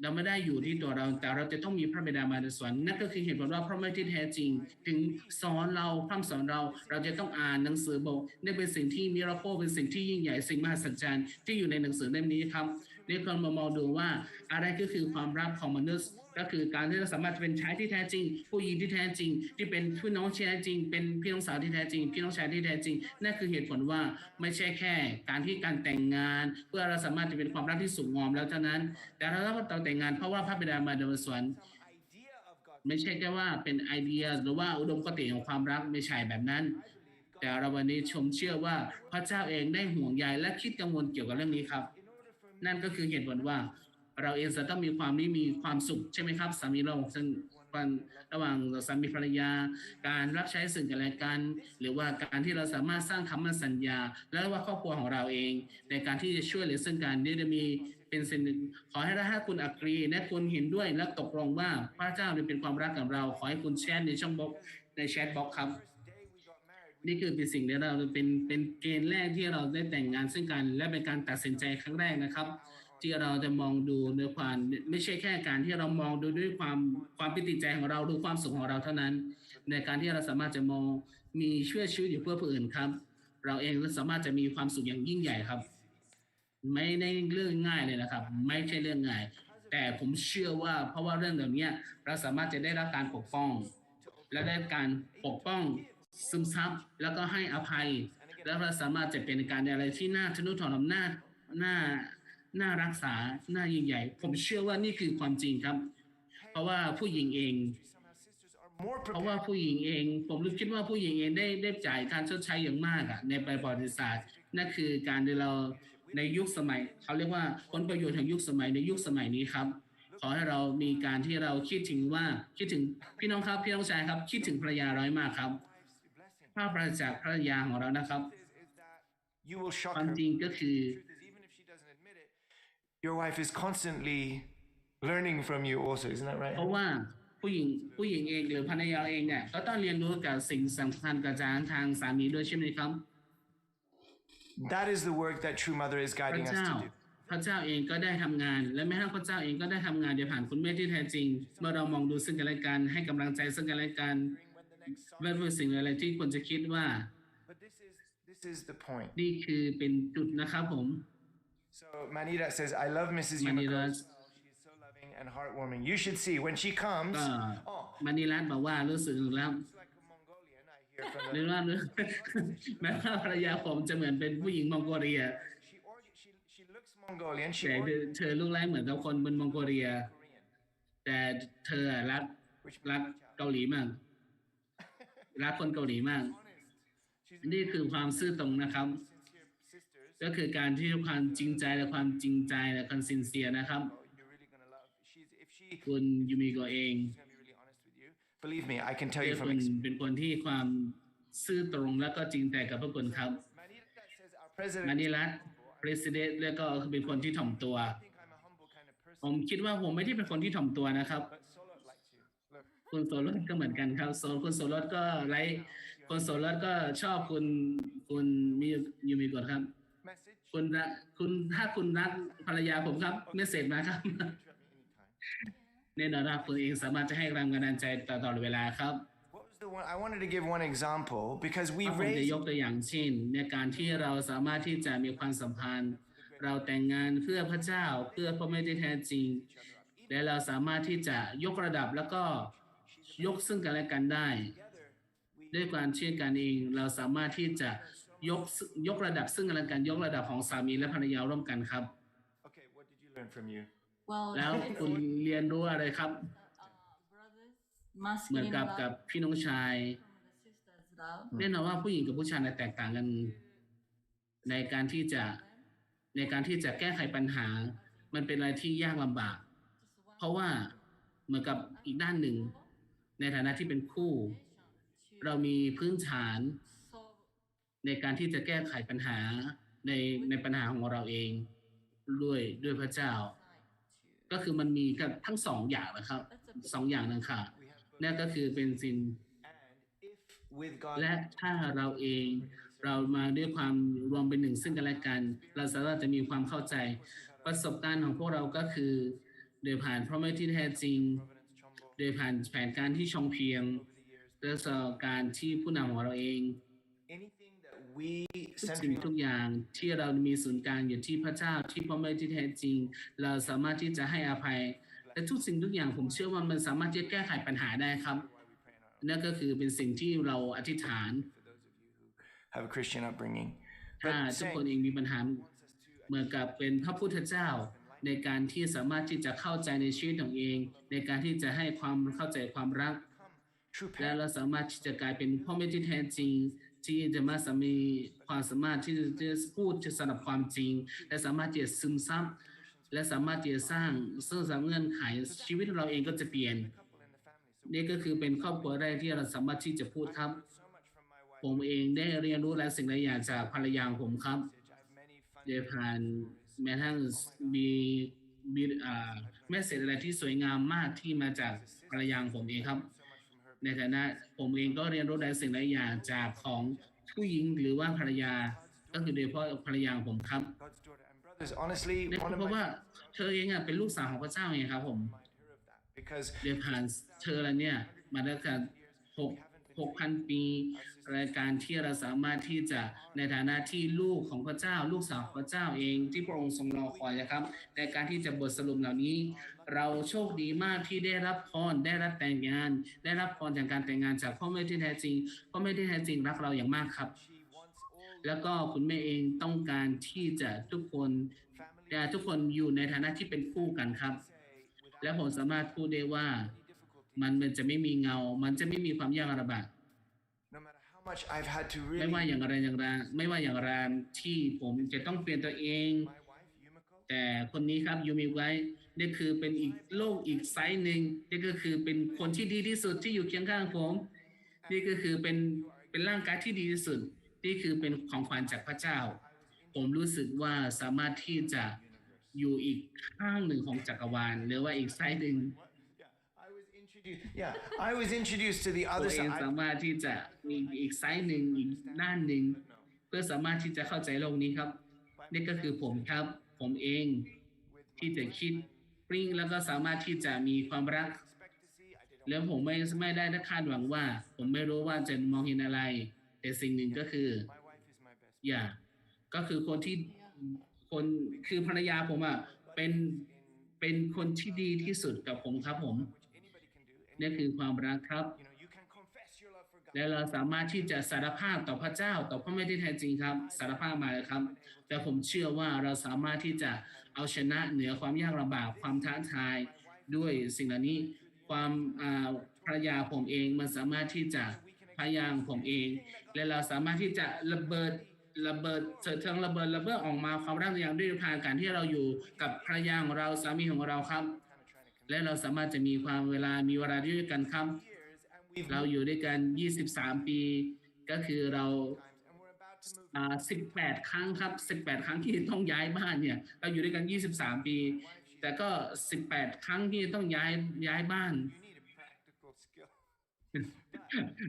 เราไม่ได้อยู่ที่ตัวเราแต่เราจะต้องมีพระบิดามารดาสวรรค์นั่นก็คือเหตุผลว่าพระไม่ที่แท้จริงถึงสอนเราพร่ำสอนเราจะต้องอ่านหนังสือบอกนี่เป็นสิ่งที่มิราโคลเป็นสิ่งที่ยิ่งใหญ่สิ่งมหัศจรรย์ที่อยู่ในหนังสือเล่มนี้ครับนี่คนมองดูว่าอะไรก็คือความรักของมนุษย์ก็คือการที่เราสามารถเป็นชายที่แท้จริงผู้หญิงที่แท้จริงที่เป็นพี่น้องที่แท้จริงเป็นพี่น้องสาวที่แท้จริงพี่น้องชายที่แท้จริงนั่นคือเหตุผลว่าไม่ใช่แค่การแต่งงานเพื่อเราสามารถจะเป็นความรักที่สูงงอมแล้วเท่านั้นแต่เราต้องแต่งงานเพราะว่าพระบิดามารดาบนสวรรค์ไม่ใช่แค่ว่าเป็นไอเดียหรือว่าอุดมคติของความรักไม่ใช่แบบนั้นแต่เราวันนี้เชื่อว่าพระเจ้าเองได้ห่วงใยและคิดกังวลเกี่ยวกับเรื่องนี้ครับนั่นก็คือเหตุผลว่าเราเองจะต้องมีความสุขใช่ไหมครับสามีเราซึ่งระหว่างสามีภรรยาการรับใช้ซึ่งกันและกันหรือว่าการที่เราสามารถสร้างคำมั่นสัญญาและว่าครอบครัวของเราเองในการที่จะช่วยเหลือซึ่งกันนี่จะมีเป็นสิ่งหนึ่งขอให้ถ้าคุณagreeและคุณเห็นด้วยและตกลงว่าพระเจ้าเป็นความรักกับเราขอให้คุณแชร์ในช่องบล็อกในแชทบ็อกครับนี่คือเป็นสิ่งที่เราเป็นเกณฑ์แรกที่เราได้แต่งงานซึ่งกันและเป็นการตัดสินใจครั้งแรกนะครับที่เราจะมองดูด้วยความไม่ใช่แค่การที่เรามองดูด้วยความปิติใจของเราดูความสุขของเราเท่านั้นในการที่เราสามารถจะมองมีช่วยชีวิตอยู่เพื่อผู้อื่นครับเราเองก็สามารถจะมีความสุขอย่างยิ่งใหญ่ครับไม่ได้เรื่องง่ายเลยนะครับไม่ใช่เรื่องง่ายแต่ผมเชื่อว่าเพราะว่าเรื่องแบบนี้เราสามารถจะได้รับการปกป้องและได้การปกป้องซึมซับแล้วก็ให้อภัยแล้วเราสามารถจะเป็นการอะไรที่น่าทนุถนอมน่ารักษาน่ายิ่งใหญ่ผมเชื่อว่านี่คือความจริงครับเพราะว่าผู้หญิงเองผมคิดว่าผู้หญิงเองได้จ่ายการชดใช้อย่างมากในประวัติศาสตร์นั่นคือการที่เราในยุคสมัยเขาเรียกว่าผลประโยชน์ของยุคสมัยในยุคสมัยนี้ครับขอให้เรามีการที่เราคิดถึงพี่น้องครับพี่น้องชายครับคิดถึงภรรยาร้อยมากครับภาพประจากภรรยาของเรานะครับความจริงก็คือ Your wife is constantly learning from you also, isn't that right? เพราะว่าผู้หญิงเองหรือภรรยาเองเนี่ยก็ต้องเรียนรู้กับสิ่งสำคัญกับทางสามีด้วยใช่ไหมครับ That is the work that True Mother is พระ guiding us เจ้า to do. พระเจ้าเองก็ได้ทำงาน และแม้กระทั่งพระเจ้าเองก็ได้ทำงานโดยผ่านคุณแม่ที่แท้จริง เมื่อเรามองดูซึ่งกันและกันให้กำลังใจซึ่งกันและกันไม่เป็นสิ่งอะไรที่ควรจะคิดว่า But this is the point. นี่คือเป็นจุดนะครับผม So Manira says, I love Mrs. Yumiko. She's so loving and heartwarming. You should see when she comes. ก็มานิรัตน์บอกว่ารู้สึกแล้วหรือว่าแม้ว่าภรรยาผมจะเหมือนเป็นผู้หญิงมองโกเลีย She looks Mongolian. แต่เธอลูกไร้เหมือนกับคนบนมองโกเลีย แต่เธอรักเกาหลีมากรักคนเกาหลีมาก นี่คือความซื่อตรงนะครับ ก็คือการที่ความจริงใจและความจริงใจและความซินเซียนะครับ คุณยูมิโกเอง Believe me, I can tell you from เป็นคนที่ความซื่อตรงและก็จริงใจกับพวกคุณครับมานิรัตน์ประธานแล้วก็เป็นคนที่ถ่อมตัว ผมคิดว่าผมไม่ได้เป็นคนที่ถ่อมตัวนะครับ คุณโซลดก็เหมือนกันครับคุณโซลดก็ไลค์คุณโซลดก็ชอบคุณมียูมิโกะครับ คุณถ้าคุณรักภรรยาผมครับเมสเสจมาครับ แน่นอนว่าคุณเองสามารถจะให้แรงบันดาลใจตลอดเวลาครับ I wanted to give one example because we ผมจะ raised ยกตัวอย่างเช่นในการที่เราสามารถที่จะมีความสัมพันธ์ เราแต่งงานเพื่อพระเจ้าเพื่อพระแม่ที่แท้จริง และเราสามารถที่จะยกระดับแล้วก็ยกซึ่งกันและกันได้ ด้วยการเชื่อกันเองเราสามารถที่จะยกระดับซึ่งกันและกันยกระดับของสามีและภรรยาร่วมกันครับ Okay, what did you learn from you? แล้วคุณเรียนรู้อะไรครับ เหมือนกับพี่น้องชายแน่นอนว่าผู้หญิงกับผู้ชายแตกต่างกันในการที่จะแก้ไขปัญหา มันเป็นอะไรที่ยากลำบาก เพราะว่าเหมือนกับอีกด้านหนึ่งในฐานะที่เป็นคู่ เรามีพื้นฐานในการที่จะแก้ไขปัญหาในปัญหาของเราเองด้วยพระเจ้า ก็คือมันมีกับทั้งสองอย่างนะครับสองอย่างนั่นค่ะนั่นก็คือเป็นสิ่งและถ้าเราเองเรามาด้วยความรวมเป็นหนึ่งซึ่งกันและกันเราสามารถจะมีความเข้าใจประสบการณ์ของพวกเราก็คือโดยผ่านพระแม่ที่แท้จริงโดยผ่านแผนการที่ชงเพียงและการที่ผู้นำของเราเองทุกสิ่งทุกอย่างที่เรามีศูนย์กลางอยู่ที่พระเจ้าที่พระแม่ที่แท้จริงเราสามารถที่จะให้อภัยและทุกสิ่งทุกอย่างผมเชื่อว่ามันสามารถที่จะแก้ไขปัญหาได้ครับนั่นก็คือเป็นสิ่งที่เราอธิษฐาน have a Christian upbringing ถ้าทุกคนเองมีปัญหาเหมือนกับเป็นพระพุทธเจ้าในการที่สามารถที่จะเข้าใจในชีวิตของเองในการที่จะให้ความเข้าใจความรักและเราสามารถที่จะกลายเป็นพ่อแม่ที่แท้จริงที่จะมามีความสามารถที่จะพูดสำหรับความจริงและสามารถที่จะซึมซับและสามารถที่จะสร้างเงื่อนไขชีวิตเราเองก็จะเปลี่ยนนี่ก็คือเป็นครอบครัวแรกที่เราสามารถที่จะพูดครับผมเองได้เรียนรู้หลายสิ่งหลายอย่างจากภรรยาของผมครับโดยผ่านแม้ทั้งมีเมสเสจอะไรที่สวยงามมากที่มาจากภรรยาของผมเองครับในฐานะผมเองก็เรียนรู้หลายสิ่งหลายอย่างจากของผู้หญิงหรือว่าภรรยาก็คือโดยเฉพาะภรรยาของผมครับเพราะว่าเธอเองเป็นลูกสาวของพระเจ้าไงครับผมโดยผ่านเธอแล้วเนี่ยมาตั้งแต่6,000 ปีรายการที่เราสามารถที่จะในฐานะที่ลูกของพระเจ้าลูกสาวของพระเจ้าเองที่พระองค์ทรงรอคอยนะครับในการที่จะบทสรุปเหล่านี้เราโชคดีมากที่ได้รับพรได้รับแต่งงานได้รับพรจากการแต่งงานจากพ่อแม่ที่แท้จริงพ่อแม่ที่แท้จริงรักเราอย่างมากครับแล้วก็คุณแม่เองต้องการที่จะทุกคนอยู่ในฐานะที่เป็นคู่กันครับและผมสามารถพูดได้ว่ามันจะไม่มีเงามันจะไม่มีความยากลำบากไม่ว่าอย่างไรที่ผมจะต้องเปลี่ยนตัวเองแต่คนนี้ครับยูมิไว้นี่คือเป็นอีกโลกอีกไซส์หนึ่งนี่ก็คือเป็นคนที่ดีที่สุดที่อยู่เคียงข้างผมนี่ก็คือเป็นร่างกายที่ดีที่สุดนี่คือเป็นของขวัญจากพระเจ้าผมรู้สึกว่าสามารถที่จะอยู่อีกข้างหนึ่งของจักรวาลหรือว่าอีกไซส์หนึ่งYeah, I was introduced to the other side. สามารถที่จะมีอีกไซส์หนึ่งอีกด้านหนึ่ง เพื่อสามารถที่จะเข้าใจโลกนี้ครับนี่ก็คือผมครับผมเองที่จะคิดปริ้งแล้วก็สามารถที่จะมีความรักแล้วผมไม่ได้คาดหวังว่าผมไม่รู้ว่าจะมองเห็นอะไรแต่สิ่งหนึ่งก็คือก็คือคนคือภรรยาผมอ่ะเป็นคนที่ดีที่สุดกับผมครับผมนี่คือความรักครับและเราสามารถที่จะสารภาพต่อพระเจ้าต่อพระแม่ที่แท้จริงครับสารภาพมาเลยครับแต่ผมเชื่อว่าเราสามารถที่จะเอาชนะเหนือความยากลำบากความท้าทายด้วยสิ่งเหล่านี้ความภรรยาผมเองมันสามารถที่จะพยายามผมเองและเราสามารถที่จะระเบิดเถิงระเบิดออกมาความรักอย่างด้วยผ่านการที่เราอยู่กับภรรยาของเราสามีของเราครับและเราสามารถจะมีเวลาด้วยกันครับเราอยู่ด้วยกัน23ปีก็คือเรา18ครั้งครับ18ครั้งที่ต้องย้ายบ้านเนี่ยเราอยู่ด้วยกัน23ปีแต่ก็18ครั้งที่ต้องย้ายบ้าน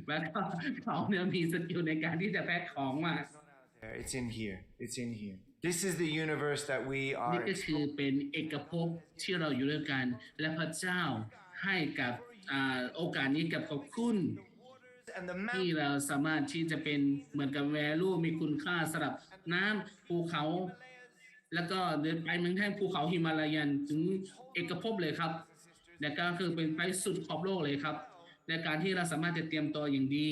แล้วก็เขาเนี่ยมีสกิลในการที่จะแพ็คของมา It's in here. It's in here. This is the universe that we are. นี่ก็คือเป็นเอกภพที่เราอยู่ด้วยกันและพระเจ้าให้กับโอกาสนี้กับคุณที่เราสามารถที่จะเป็นเหมือนกับแวลูมีคุณค่าสำหรับน้ำภูเขาแล้วก็เดินไปเมืองแท่งภูเขาหิมาลายันถึงเอกภพเลยครับและก็คือเป็นไปสุดขอบโลกเลยครับในการที่เราสามารถจะเตรียมตัวอย่างดี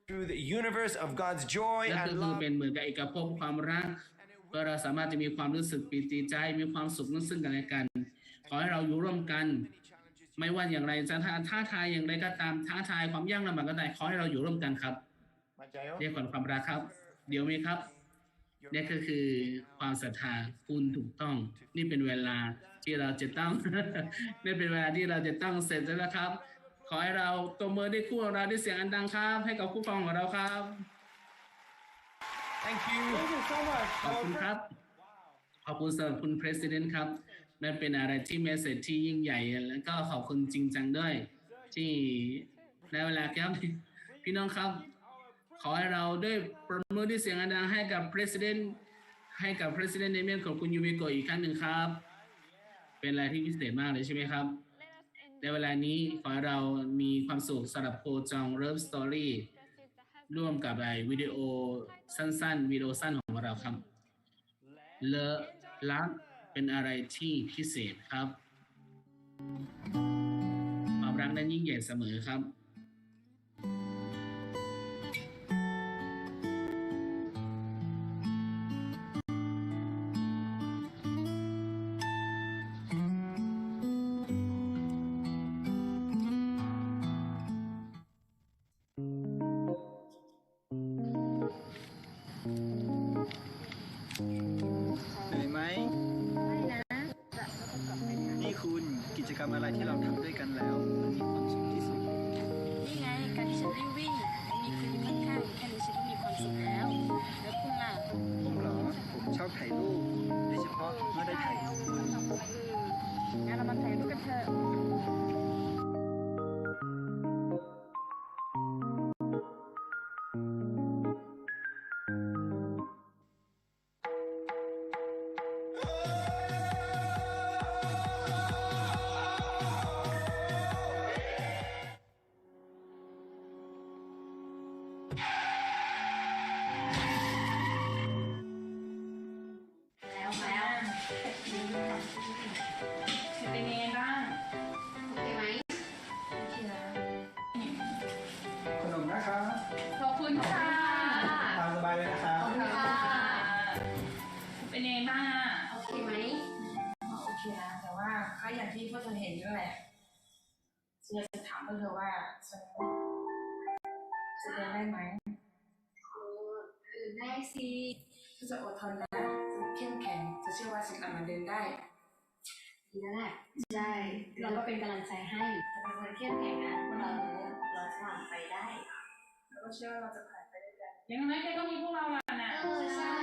through the universe of God's joy และ and ก็คือ love เป็นเหมือนกับเอกภพความรักเพื่อเราสามารถจะมีความรู้สึกปิติใจมีความสุขซึ่งกันและกันขอให้เราอยู่ร่วมกันไม่ว่าอย่างไรจะท้าทายอย่างไรก็ตามท้าทายความยากลำบากก็ตามขอให้เราอยู่ร่วมกันครับเรียกความรักครับเดี๋ยวมีครับนี่ก็คือความศรัทธาคุณถูกต้องนี่เป็นเวลาที่เราจะต้อง นี่เป็นเวลาที่เราจะต้องเสร็จแล้วครับขอให้เราตบมือด้วยคู่ของเราด้วยเสียงอันดังครับให้กับคู่ฟังของเราครับ Thank you so much ขอบคุณครับขอบคุณสำหรับคุณ President ครับนั่นเป็นอะไรที่เมสเสจที่ยิ่งใหญ่แล้วก็ขอบคุณจริงจังด้วยที่ในเวลาครับพี่น้องครับขอให้เราด้วยประมือด้วยเสียงอันดังให้กับ President ในเมียนของคุณยูมิโกะอีกครั้งหนึ่งครับเป็นอะไรที่พิเศษมากเลยใช่ไหมครับในเวลานี้ขอให้เรามีความสุขสำหรับโพจองเลิฟสตอรี่ร่วมกับวิดีโอสั้นๆวิดีโอสั้นของเราครับเลอรักเป็นอะไรที่พิเศษครับความรักนั้นยิ่งใหญ่เสมอครับกิจกรรมอะไรที่เราทำด้วยกันแล้วมันมีความสุขที่สุดนี่ไงการที่ฉันได้วิ่งและมีคืนข้างๆแค่นี้ฉันก็มีความสุขแล้วแล้วคุณล่ะผมเหรอผมชอบถ่ายรูปโดยเฉพาะเมื่อได้ถ่ายรูปงั้นเรามาถ่ายรูปกันเถอะเป็นยังไงบ้างโอเคไหมโอเคนะขนมนะครับขอบคุณค่ะตามสบายเลยนะครับขอบคุณค่ะเป็นยังไงบ้างโอเคไหมโอเคนะแต่ว่าก็อย่างที่พวกเธอเห็นนั่นแหละฉันจะถามพวกเธอว่าฉันจะเดินได้ไหมได้สิจะอดทนนะจะเข้มแข็งจะเชื่อว่าฉันกลับมาเดินได้ดีแล้วแหละใช่เราก็เป็นกำลังใจให้จะเป็นคนเข้มแข็งนะพวกเราจะผ่านไปได้แล้วก็เชื่อว่าเราจะผ่านไปด้วยกันยังไงแกก็มีพวกเราแหละนะใช่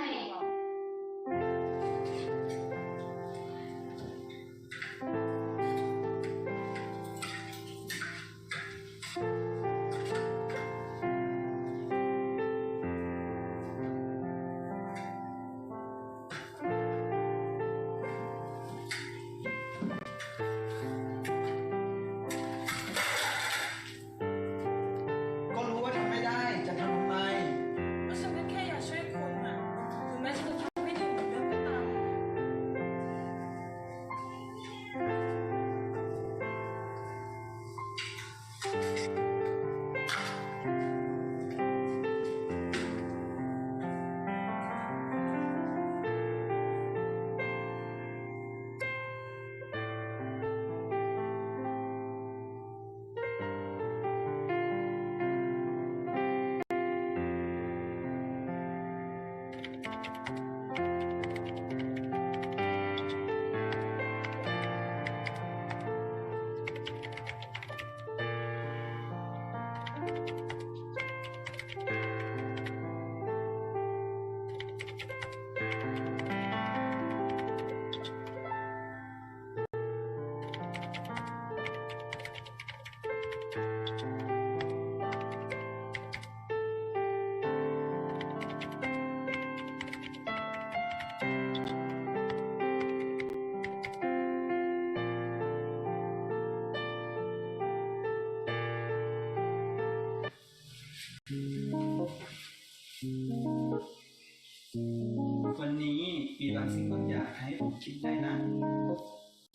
คิดได้นะ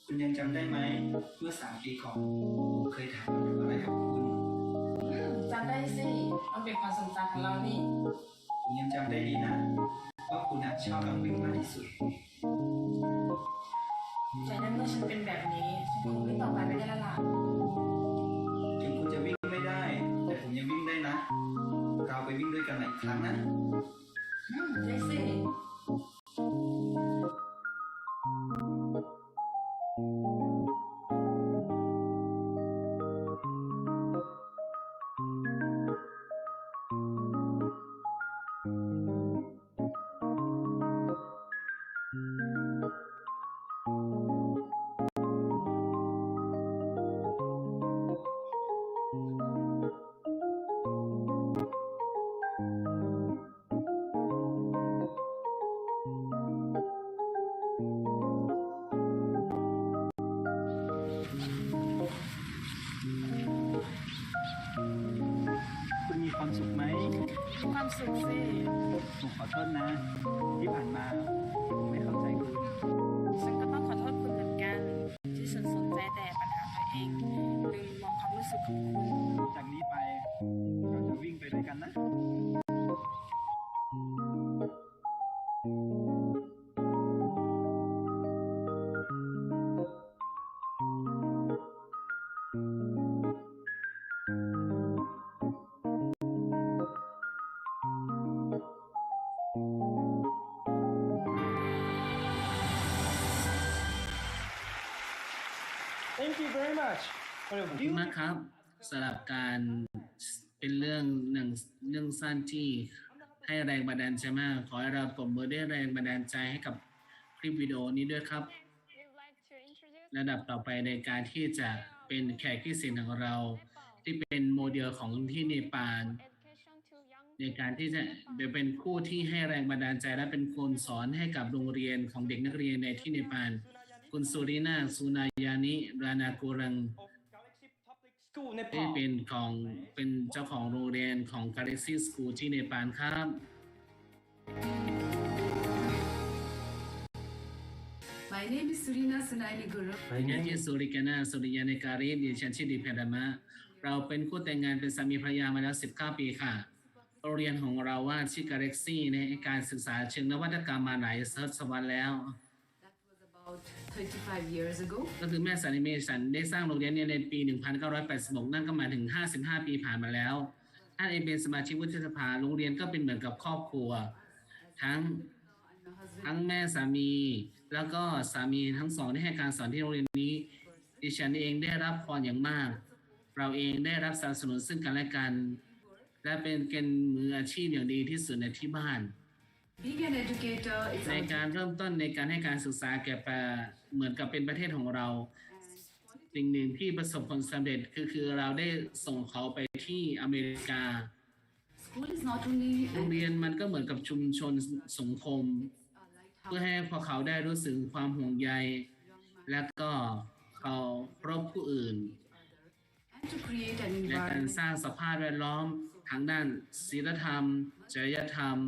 คุณยังจำได้ไหมเมื่อ3 ปีก่อนผมเคยถามอะไรกับคุณจำได้สิมันเป็นความทรงจำของเรานี่ ผมยังจำได้ดีนะว่าคุณชอบการวิ่งมากที่สุด แต่ในเมื่อฉันเป็นแบบนี้ฉันคงวิ่งต่อไปไม่ได้และล่ะ ถึงคุณจะวิ่งไม่ได้ แต่ผมยังวิ่งได้นะ เราไปวิ่งด้วยกันอีกครั้งนะ ได้สิ คุณมีความสุขไหม มีความสุขสิ ผมขอโทษนะ ที่ผ่านมาผมไม่เข้าใจคุณ ฉันก็ต้องขอโทษคุณเหมือนกัน ที่ฉันสนใจแต่ปัญหาตัวเองลืมมองความรู้สึกของคุณ จากนี้ไปเราจะวิ่งไปด้วยกันนะ Thank you very much for ขอบ a คุณมาก beautiful ครับสำหรับการเป็นเรื่องสั้นที่ให้แรงบันดาลใจมาก ขอให้เราปรบมือด้วยแรงบันดาลใจให้กับคลิปวิดีโอนี้ด้วยครับระดับต่อไปในการที่จะเป็นแขกพิเศษของเรา ที่เป็นโมเดลของที่เนปาลในการที่จะเป็นผู้ที่ให้แรงบันดาลใจและเป็นคนสอนให้กับโรงเรียนของเด็กนักเรียนในที่เนปาลคุณสุรินาสุนายานิรานากุรัง school ที่ Nepal. เป็นเจ้าของโรงเรียนของ Galaxy School ที่เนปาลครับ My name is Surina Sunaini Guru ดิฉันชื่อสุริกานาสุริยาเนการิดิฉันชื่อดิเพดามะเราเป็นคู่แต่งงานเป็นสามีภรรยามาแล้ว19 ปีค่ะโรงเรียนของเราว่าชื่อ Galaxy ในการศึกษาเชิงนวัตกรรมมาหลายทศวรรษแล้ว about 35 years ago ก็คือแม่สามีฉันได้สร้างโรงเรียนในปี 1986 นั่นก็หมายถึง 55 ปีผ่านมาแล้วท่านเองเป็นสมาชิกวุฒิสภาโรงเรียนก็เป็นเหมือนกับครอบครัวทั้งแม่สามีแล้วก็สามีทั้งสองได้ให้การสอนที่โรงเรียนนี้ดิฉันเองได้รับพรอย่างมากเราเองได้รับสนับสนุนซึ่งกันและกันและเป็นมืออาชีพอย่างดีที่สุดในที่บ้าน Being an educator is ในการเริ่มต้นในการให้การศึกษาแก่เหมือนกับเป็นประเทศของเราสิ่งหนึ่งที่ประสบผลสำเร็จคือเราได้ส่งเขาไปที่อเมริกา School is not only โรงเรียนมันก็เหมือนกับชุมชนสังคม เพื่อให้พวกเขาได้รู้สึกความห่วงใยและก็เขารบผู้อื่น and to create an และการ environment สร้างสภาพแวดล้อมทางด้านศีลธรรม จริยธรรม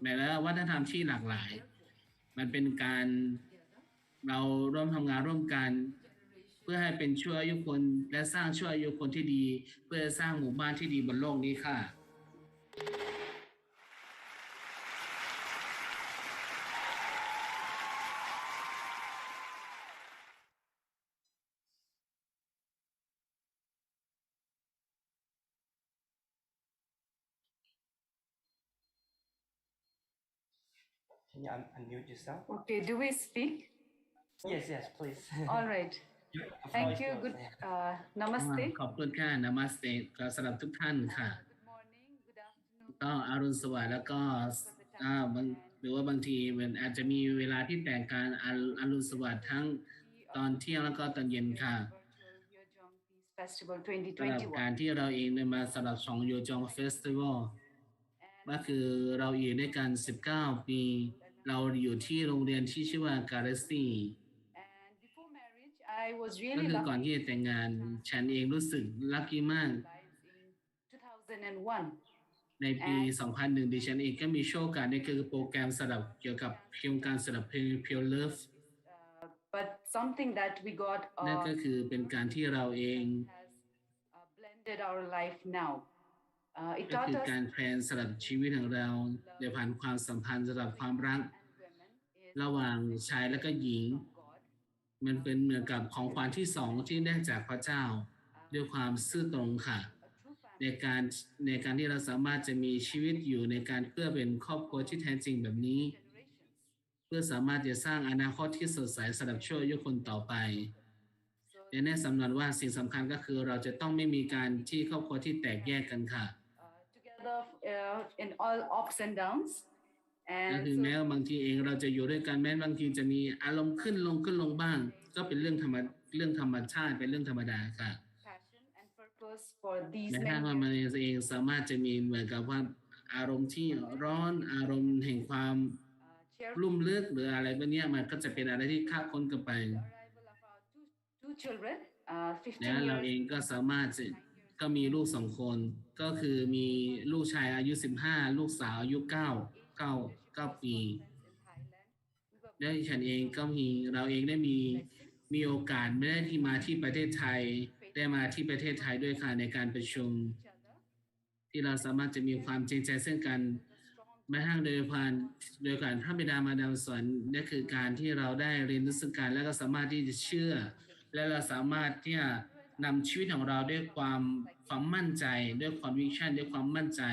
แม้และวัฒนธรรมที่หลากหลาย มันเป็นการเราร่วมทำงานร่วมกัน เพื่อให้เป็นชั่วอายุคนและสร้างชั่วอายุคนที่ดี เพื่อสร้างหมู่บ้านที่ดีบนโลกนี้ค่ะ Can you unmute yourself? Okay, do we speak? Yes, yes, please. All right. The floor Thank is you. yours. Good. Namaste. ขอบคุณค่ะนามัสเตก็สำหรับทุกท่านค่ะ ก็อรุณสวัสดิ์แล้วก็หรือว่าบางทีมันอาจจะมีเวลาที่แตกต่างอรุณสวัสดิ์ทั้งตอนเที่ยงแล้วก็ตอนเย็นค่ะ Festival สำหรับการ 2021. ที่เราเองได้มาสำหรับชองโยจองเฟสติวัลก็คือเราอยู่ด้วยกัน19 ปี เราอยู่ที่โรงเรียนที่ชื่อว่า Galaxy I was ก็ really คือก่อน lucky ที่จะแต่งงานฉันเองรู้สึกลัคกี้มาก 2001. ในปี 2001 ดิฉันเองก็มีโชคการได้คือโปรแกรมสำหรับเกี่ยวกับโครงการสำหรับ Pure Love but something that we got นั่นก็คือเป็นการที่เราเอง blended our life now. It ก็ taught คือ us การแพลนสำหรับชีวิตของเราโดยผ่านความสัมพันธ์สำหรับความรักระหว่างชายและก็หญิงมันเป็นเหมือนกับของขวัญที่สองที่ได้จากพระเจ้าด้วยความซื่อตรงค่ะในการที่เราสามารถจะมีชีวิตอยู่ในการเพื่อเป็นครอบครัวที่แท้จริงแบบนี้เพื่อสามารถจะสร้างอนาคตที่สดใสสำหรับช่วยยุคคนต่อไปและแน่สำคัญว่าสิ่งสำคัญก็คือเราจะต้องไม่มีการที่ครอบครัวที่แตกแยกกันค่ะ together in all ups and downs. ก็คือแม้บางทีเองเราจะอยู่ด้วยกันแม้บางทีจะมีอารมณ์ขึ้นลงบ้างก็เป็นเรื่องธรรมชาติเป็นเรื่องธรรมดาค่ะแม้ถ้าว่ามันเองสามารถจะมีเหมือนกับว่าอารมณ์ที่ร้อนอารมณ์แห่งความลุ่มลึกหรืออะไรแบบนี้มันก็จะเป็นอะไรที่คาดค้นกันไปและเราเองก็สามารถก็มีลูก2 คนก็คือมีลูกชายอายุ15ลูกสาวอายุ9 ปีและฉันเองก็เราเองได้มีโอกาสไม่ได้ที่มาที่ประเทศไทยได้มาที่ประเทศไทยด้วยค่ะในการประชุมที่เราสามารถจะมีความจริงใจซึ่งกันแม้ทั้งโดยการพระบิดามารดาสอนนั่นคือการที่เราได้เรียนรู้ซึ่งกันและก็สามารถที่จะเชื่อและเราสามารถที่จะนำชีวิตของเราด้วยความมั่นใจด้วยความวิชั่นด้วยความมั่นใจ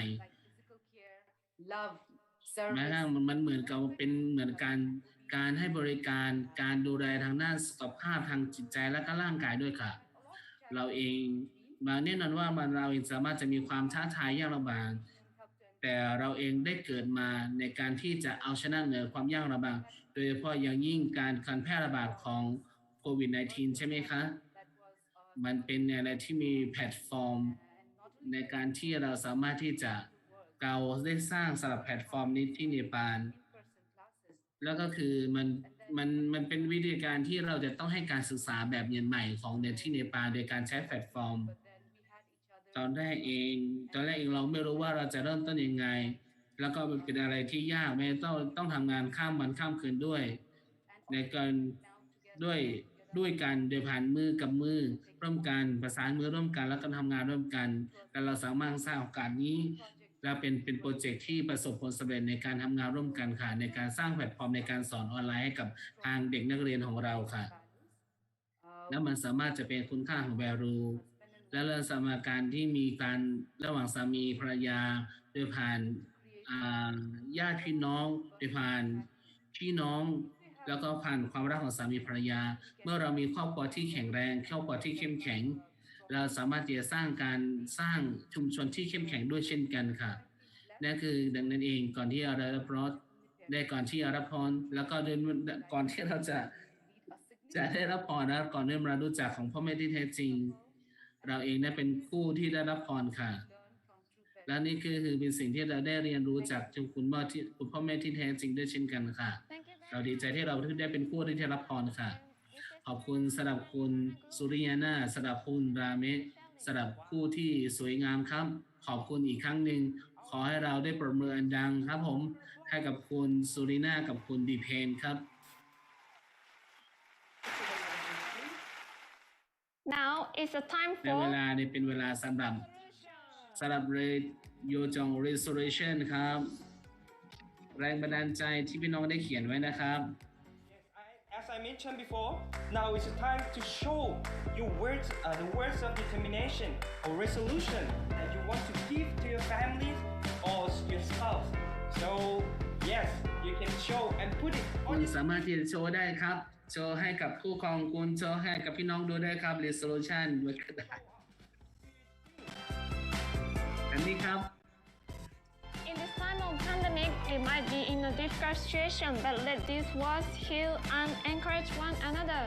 แม้ทั้งมันเหมือนกับเป็นเหมือนการให้บริการการดูแลทางด้านสุขภาพทางจิตใจและก็ร่างกายด้วยค่ะเราเองมาแน่นอนว่าเราเองสามารถจะมีความท้าทายยากลำบากแต่เราเองได้เกิดมาในการที่จะเอาชนะเหนือความยากลำบากโดยเฉพาะอย่างยิ่งการแพร่ระบาดของโควิด -19 ใช่ไหมคะมันเป็นอะไรที่มีแพลตฟอร์มในการที่เราสามารถที่จะเราได้สร้างสำหรับแพลตฟอร์มนี้ที่เนปาลแล้วก็คือมันเป็นวิธีการที่เราจะต้องให้การศึกษาแบบใหม่ของที่เนปาลโดยการใช้แพลตฟอร์มตอนแรกเองเราไม่รู้ว่าเราจะเริ่มต้นยังไงแล้วก็มันเป็นอะไรที่ยากแม้ต้องทำงานข้ามวันข้ามคืนด้วยในการด้วยกันโดยผ่านมือกับมือร่วมกันประสานมือร่วมกันแล้วก็ทำงานร่วมกันแต่เราสามารถสร้างโอกาสนี้และเป็นโปรเจกต์ที่ประสบผลสำเร็จในการทำงานร่วมกันค่ะในการสร้างแพลตฟอร์มในการสอนออนไลน์ให้กับทางเด็กนักเรียนของเราค่ะและมันสามารถจะเป็นคุณค่าของ value และเรื่องสมการที่มีการระหว่างสามีภรรยาโดยผ่านญาติพี่น้องโดยผ่านพี่น้องแล้วก็ผ่านความรักของสามีภรรยาเมื่อเรามีครอบครัวที่แข็งแรงครอบครัวที่เข้มแข็งเราสามารถที่จะสร้างชุมชนที่เข้มแข็งด้วยเช่นกันค่ะนั่นคือดังนั้นเองก่อนที่เราได้รับพรก่อนที่เรารับพรแล้วก็ก่อนที่เราจะได้รับพรนะก่อนที่เรารู้จักของพ่อแม่ที่แท้จริงเราเองได้เป็นคู่ที่ได้รับพรค่ะและนี่คือเป็นสิ่งที่เราได้เรียนรู้จากคุณพ่อแม่ที่แท้จริงด้วยเช่นกันค่ะเราดีใจที่เราได้เป็นคู่ที่ได้รับพรค่ะขอบคุณสำหรับคุณสุริยานาสำหรับคุณราเมศสำหรับคู่ที่สวยงามครับขอบคุณอีกครั้งหนึ่งขอให้เราได้ปรบมืออันดังครับผมให้กับคุณสุรินากับคุณดีเพนครับ Now is the time ในเว for ลานี้เป็นเวลาสำหรับโยจง restoration ครับแรงบันดาลใจที่พี่น้องได้เขียนไว้นะครับ As I mentioned before, now is the time to show your words, the words of determination or resolution that you want to give to your family or your spouse. So yes, you can show and put it คุณสามารถที่จะโชว์ได้ครับโชว์ให้กับคู่ครองคุณโชว์ให้กับพี่น้องดูได้ครับ resolution ไว้ก็ได้อันนี้ครับ In this time of pandemic, it might be in a difficult situation, but let these words heal and encourage one another.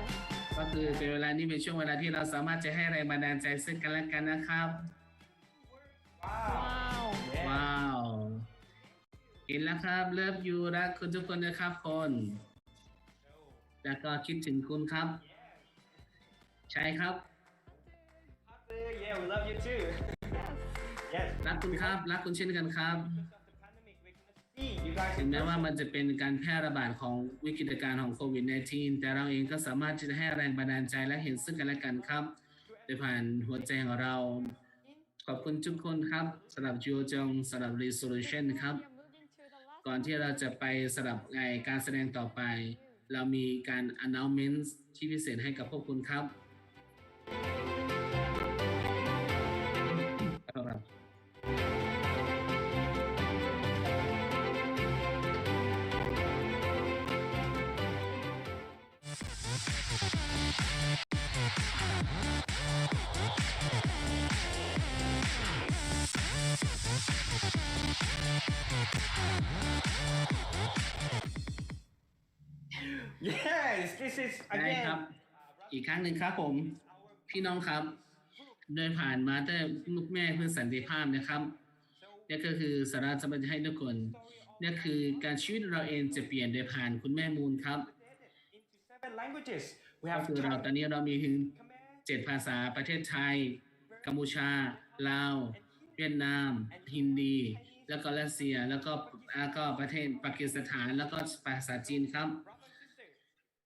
ก็คือเป็นเวลานี้เป็นช่วงเวลาที่เราสามารถจะให้แรงบันดาลใจซึ่งกันและกันนะครับว้าวเห็นแล้วครับเลิฟยูรักคุณทุกคนนะครับคนแล้วก็คิดถึงคุณครับใช่ครับ Yeah, we love you too. Yes. รักคุณครับรักคุณเช่นกันครับ See ถึงแม้ว่ามันจะเป็นการแพร่ระบาดของวิกฤตการณ์ของโควิด -19 แต่เราเองก็สามารถที่จะให้แรงบันดาลใจและเห็นซึ่งกันและกันครับโดยผ่านหัวใจของเราขอบคุณทุกคนครับสำหรับจูจงสำหรับ resolution ครับก่อนที่เราจะไปสำหรับการแสดงต่อไป เรามีการ announcement ที่พิเศษให้กับพวกคุณครับ Yes, this is ได้ครับ again. อีกครั้งหนึ่งครับผม พี่น้องครับโดยผ่านมาแต่ลูกแม่เพื่อสันติภาพนะครับนี่ก็คือสาระสำคัญให้ทุกคนนี่คือการชีวิตเราเองจะเปลี่ยนโดยผ่านคุณแม่มูลครับ 7 languages. We ก็ have คือเราตอนนี้เรามีถึง7 ภาษาประเทศไทย กัมพูชา ลาว เวียดนาม ฮินดี แล้วก็รัสเซีย แล้วก็ประเทศปากีสถาน แล้วก็ภาษาจีนครับ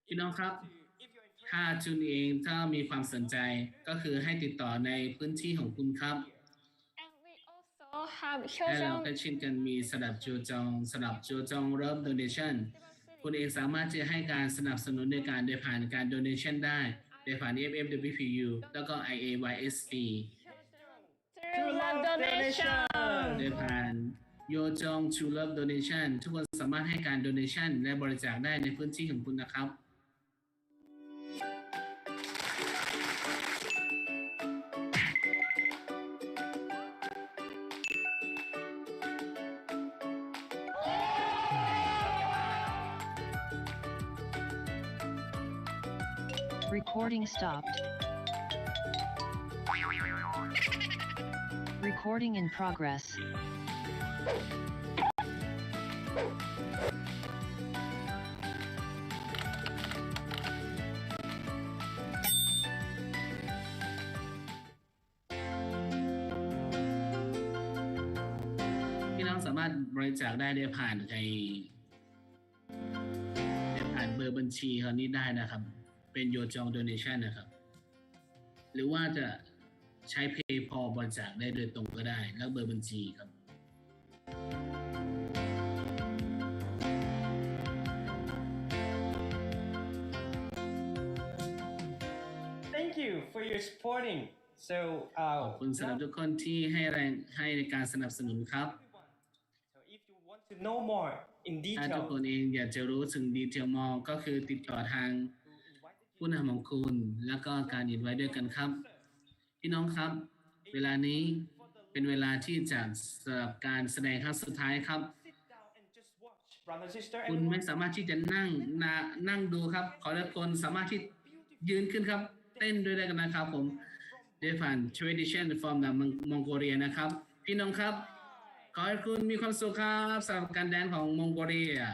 พี่น้องครับ ถ้าคุณเองถ้ามีความสนใจก็คือให้ติดต่อในพื้นที่ของคุณครับ So have และเรา Hyojong ก็เช่นกันมีสำหรับโจจองสำหรับโจจองเริ่ม donation คุณเองสามารถจะให้การสนับสนุนในการโดยผ่านการ donation ได้โดยผ่าน FFWPU แล้วก็ IAYSP True Love Donation โดยผ่านโยจอง True Love Donation ทุกคนสามารถให้การ donation และบริจาคได้ในพื้นที่ของคุณนะครับ Recording stopped. Recording in progress. พี่น้องสามารถบริจาคได้โดยผ่านเบอร์บัญชีเขานี้ได้นะครับ เป็นโยจอง donation นะครับ หรือว่าจะใช้ PayPal บริจาคได้โดยตรงก็ได้ แล้วเบอร์บัญชีครับ Thank you for your supporting. So ขอบคุณสำหรับทุกคนที่ให้ในการสนับสนุนครับ if you want to know more in ถ้าทุก detail, คนเองอยากจะรู้ถึงดีเทลมองก็คือติดต่อทางผู้นำของคุณ แล้วก็การอินไว้ด้วยกันครับ พี่น้องครับ เวลานี้เป็นเวลาที่จะสำหรับการแสดงครั้งสุดท้ายครับ brother, sister, คุณ and ไม่สามารถที่จะนั่งดูครับ ขอให้ทุกคนสามารถที่ยืนขึ้นครับ เต้นด้วยได้กันนะครับผมด้วยผ่าน tradition from the Mongolia นะครับ พี่น้องครับ ขอให้คุณมีความสุขครับสำหรับการแดนของมองโกเลีย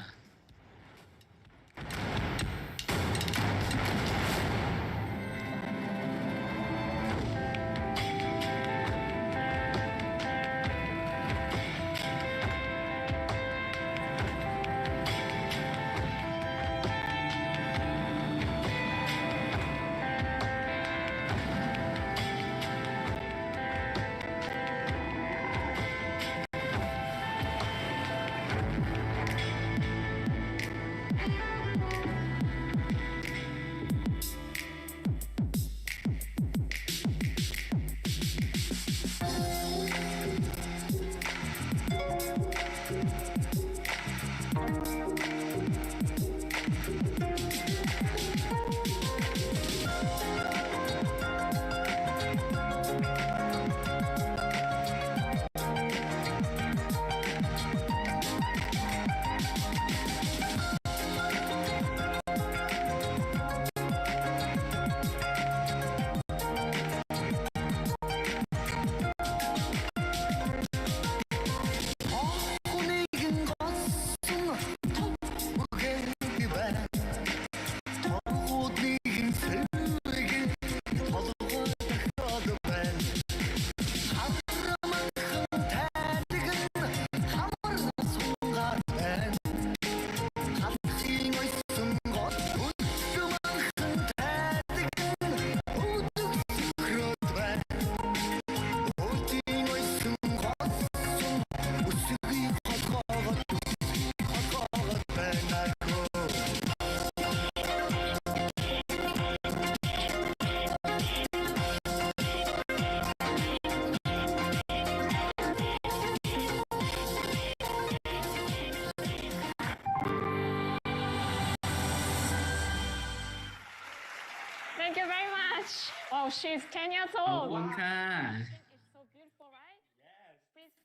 Thank you very much. Oh, she's 10 years ขอบ old. คุณค่ะ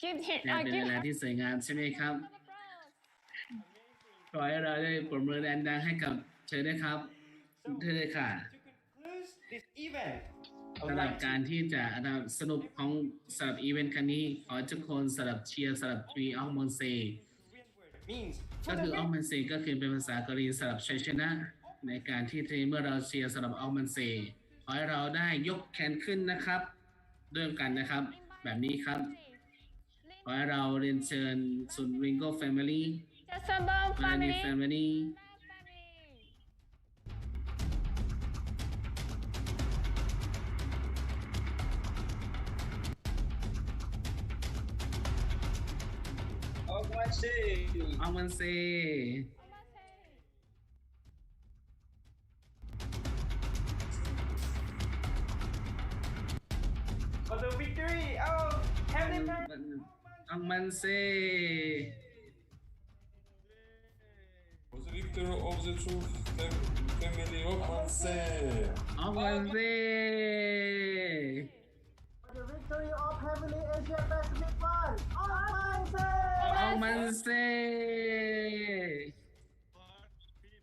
Give him, เนี่ยเป็น give เวลาที่สวยงามใช่ไหมครับ ขอให้เราได้ปรบมือดังๆให้กับเธอด้วยครับเธอเลยค่ะ This event. สำหรับการที่จะสนุกของสำหรับอีเวนต์ครั้งนี้ขอให้ทุกคนสำหรับเชียร์สำหรับทรีออกมอนเซ Means ก็คือออกมันเซก็คือเป็นภาษาเกาหลีสำหรับชัยชนะ ในการที่เมื่อเราเชียร์สำหรับออกมันเซขอให้เราได้ยกแขนขึ้นนะครับด้วยกันนะครับ แบบนี้ครับ ขอให้เราเรียนเชิญศูนย์ Ringo Family Jasabam Family family. Family ออกมันเซ For the victory. Oh, happy birthday. ออกมันเซ For the victory of the true family of Hanse. ออกมันเซ The victory of Heavenly Asia Pacific Fund. ออกมันเซ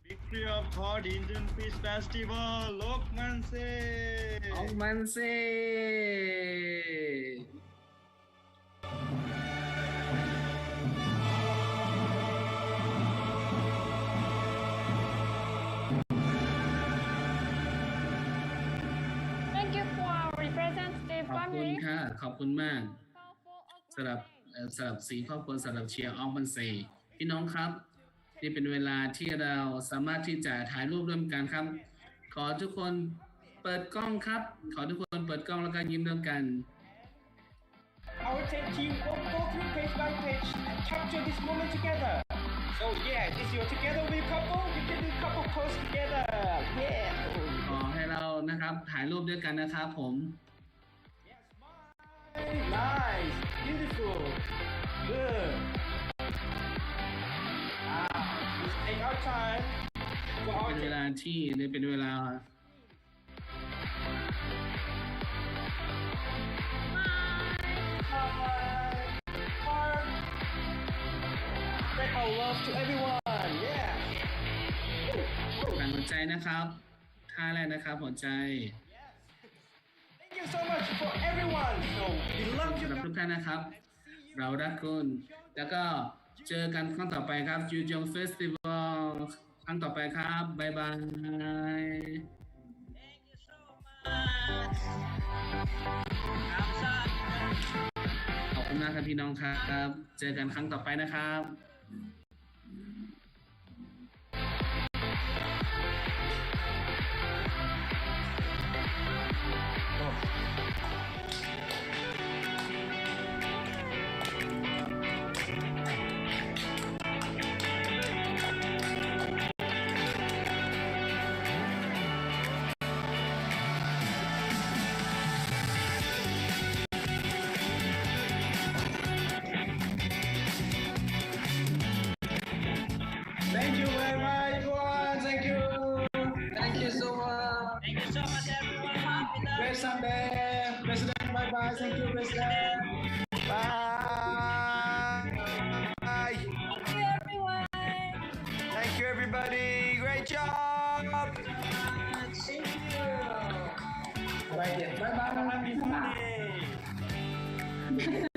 Victory of Third Indian Peace Festival. Lokman se. ออกมันเซ Thank you for our representative ขอบคุณ family. ค่ะ ขอบคุณมากสำหรับสีครอบครัวสำหรับเชียร์ออกมันเซพี่น้องครับ นี่เป็นเวลาที่เราสามารถที่จะถ่ายรูปร่วมกันครับ ขอทุกคนเปิดกล้องครับ ขอทุกคนเปิดกล้องแล้วก็ยิ้มร่วมกัน Our team will go through page by page and capture this moment together. So yeah, if you're together with a couple, you can do couple pose together. Yeah. ขอให้เรานะครับถ่ายรูปด้วยกันนะครับผม Nice, beautiful, good. Let's take our time. เป็นเวลาที่เป็นเวลา Spread our love to everyone. Yeah. การหัวใจนะครับท่าแรกนะครับหัวใจ Thank you so much for everyone. So we love you. สำหรับทุกท่านนะครับ เรารักคุณ แล้วก็เจอกันครั้งต่อไปครับจูจงเฟสติวัลครั้งต่อไปครับ บ๊ายบาย ขอบคุณมากครับพี่น้องครับ เจอกันครั้งต่อไปนะครับ Thank you very much, everyone. Thank you. Thank you so much. Thank you so much, everyone. Great Sunday. President, bye bye. Thank you, President. Bye. Thank you, everyone. Thank you, everybody. Great job. Thank you. Bye bye. Happy Sunday.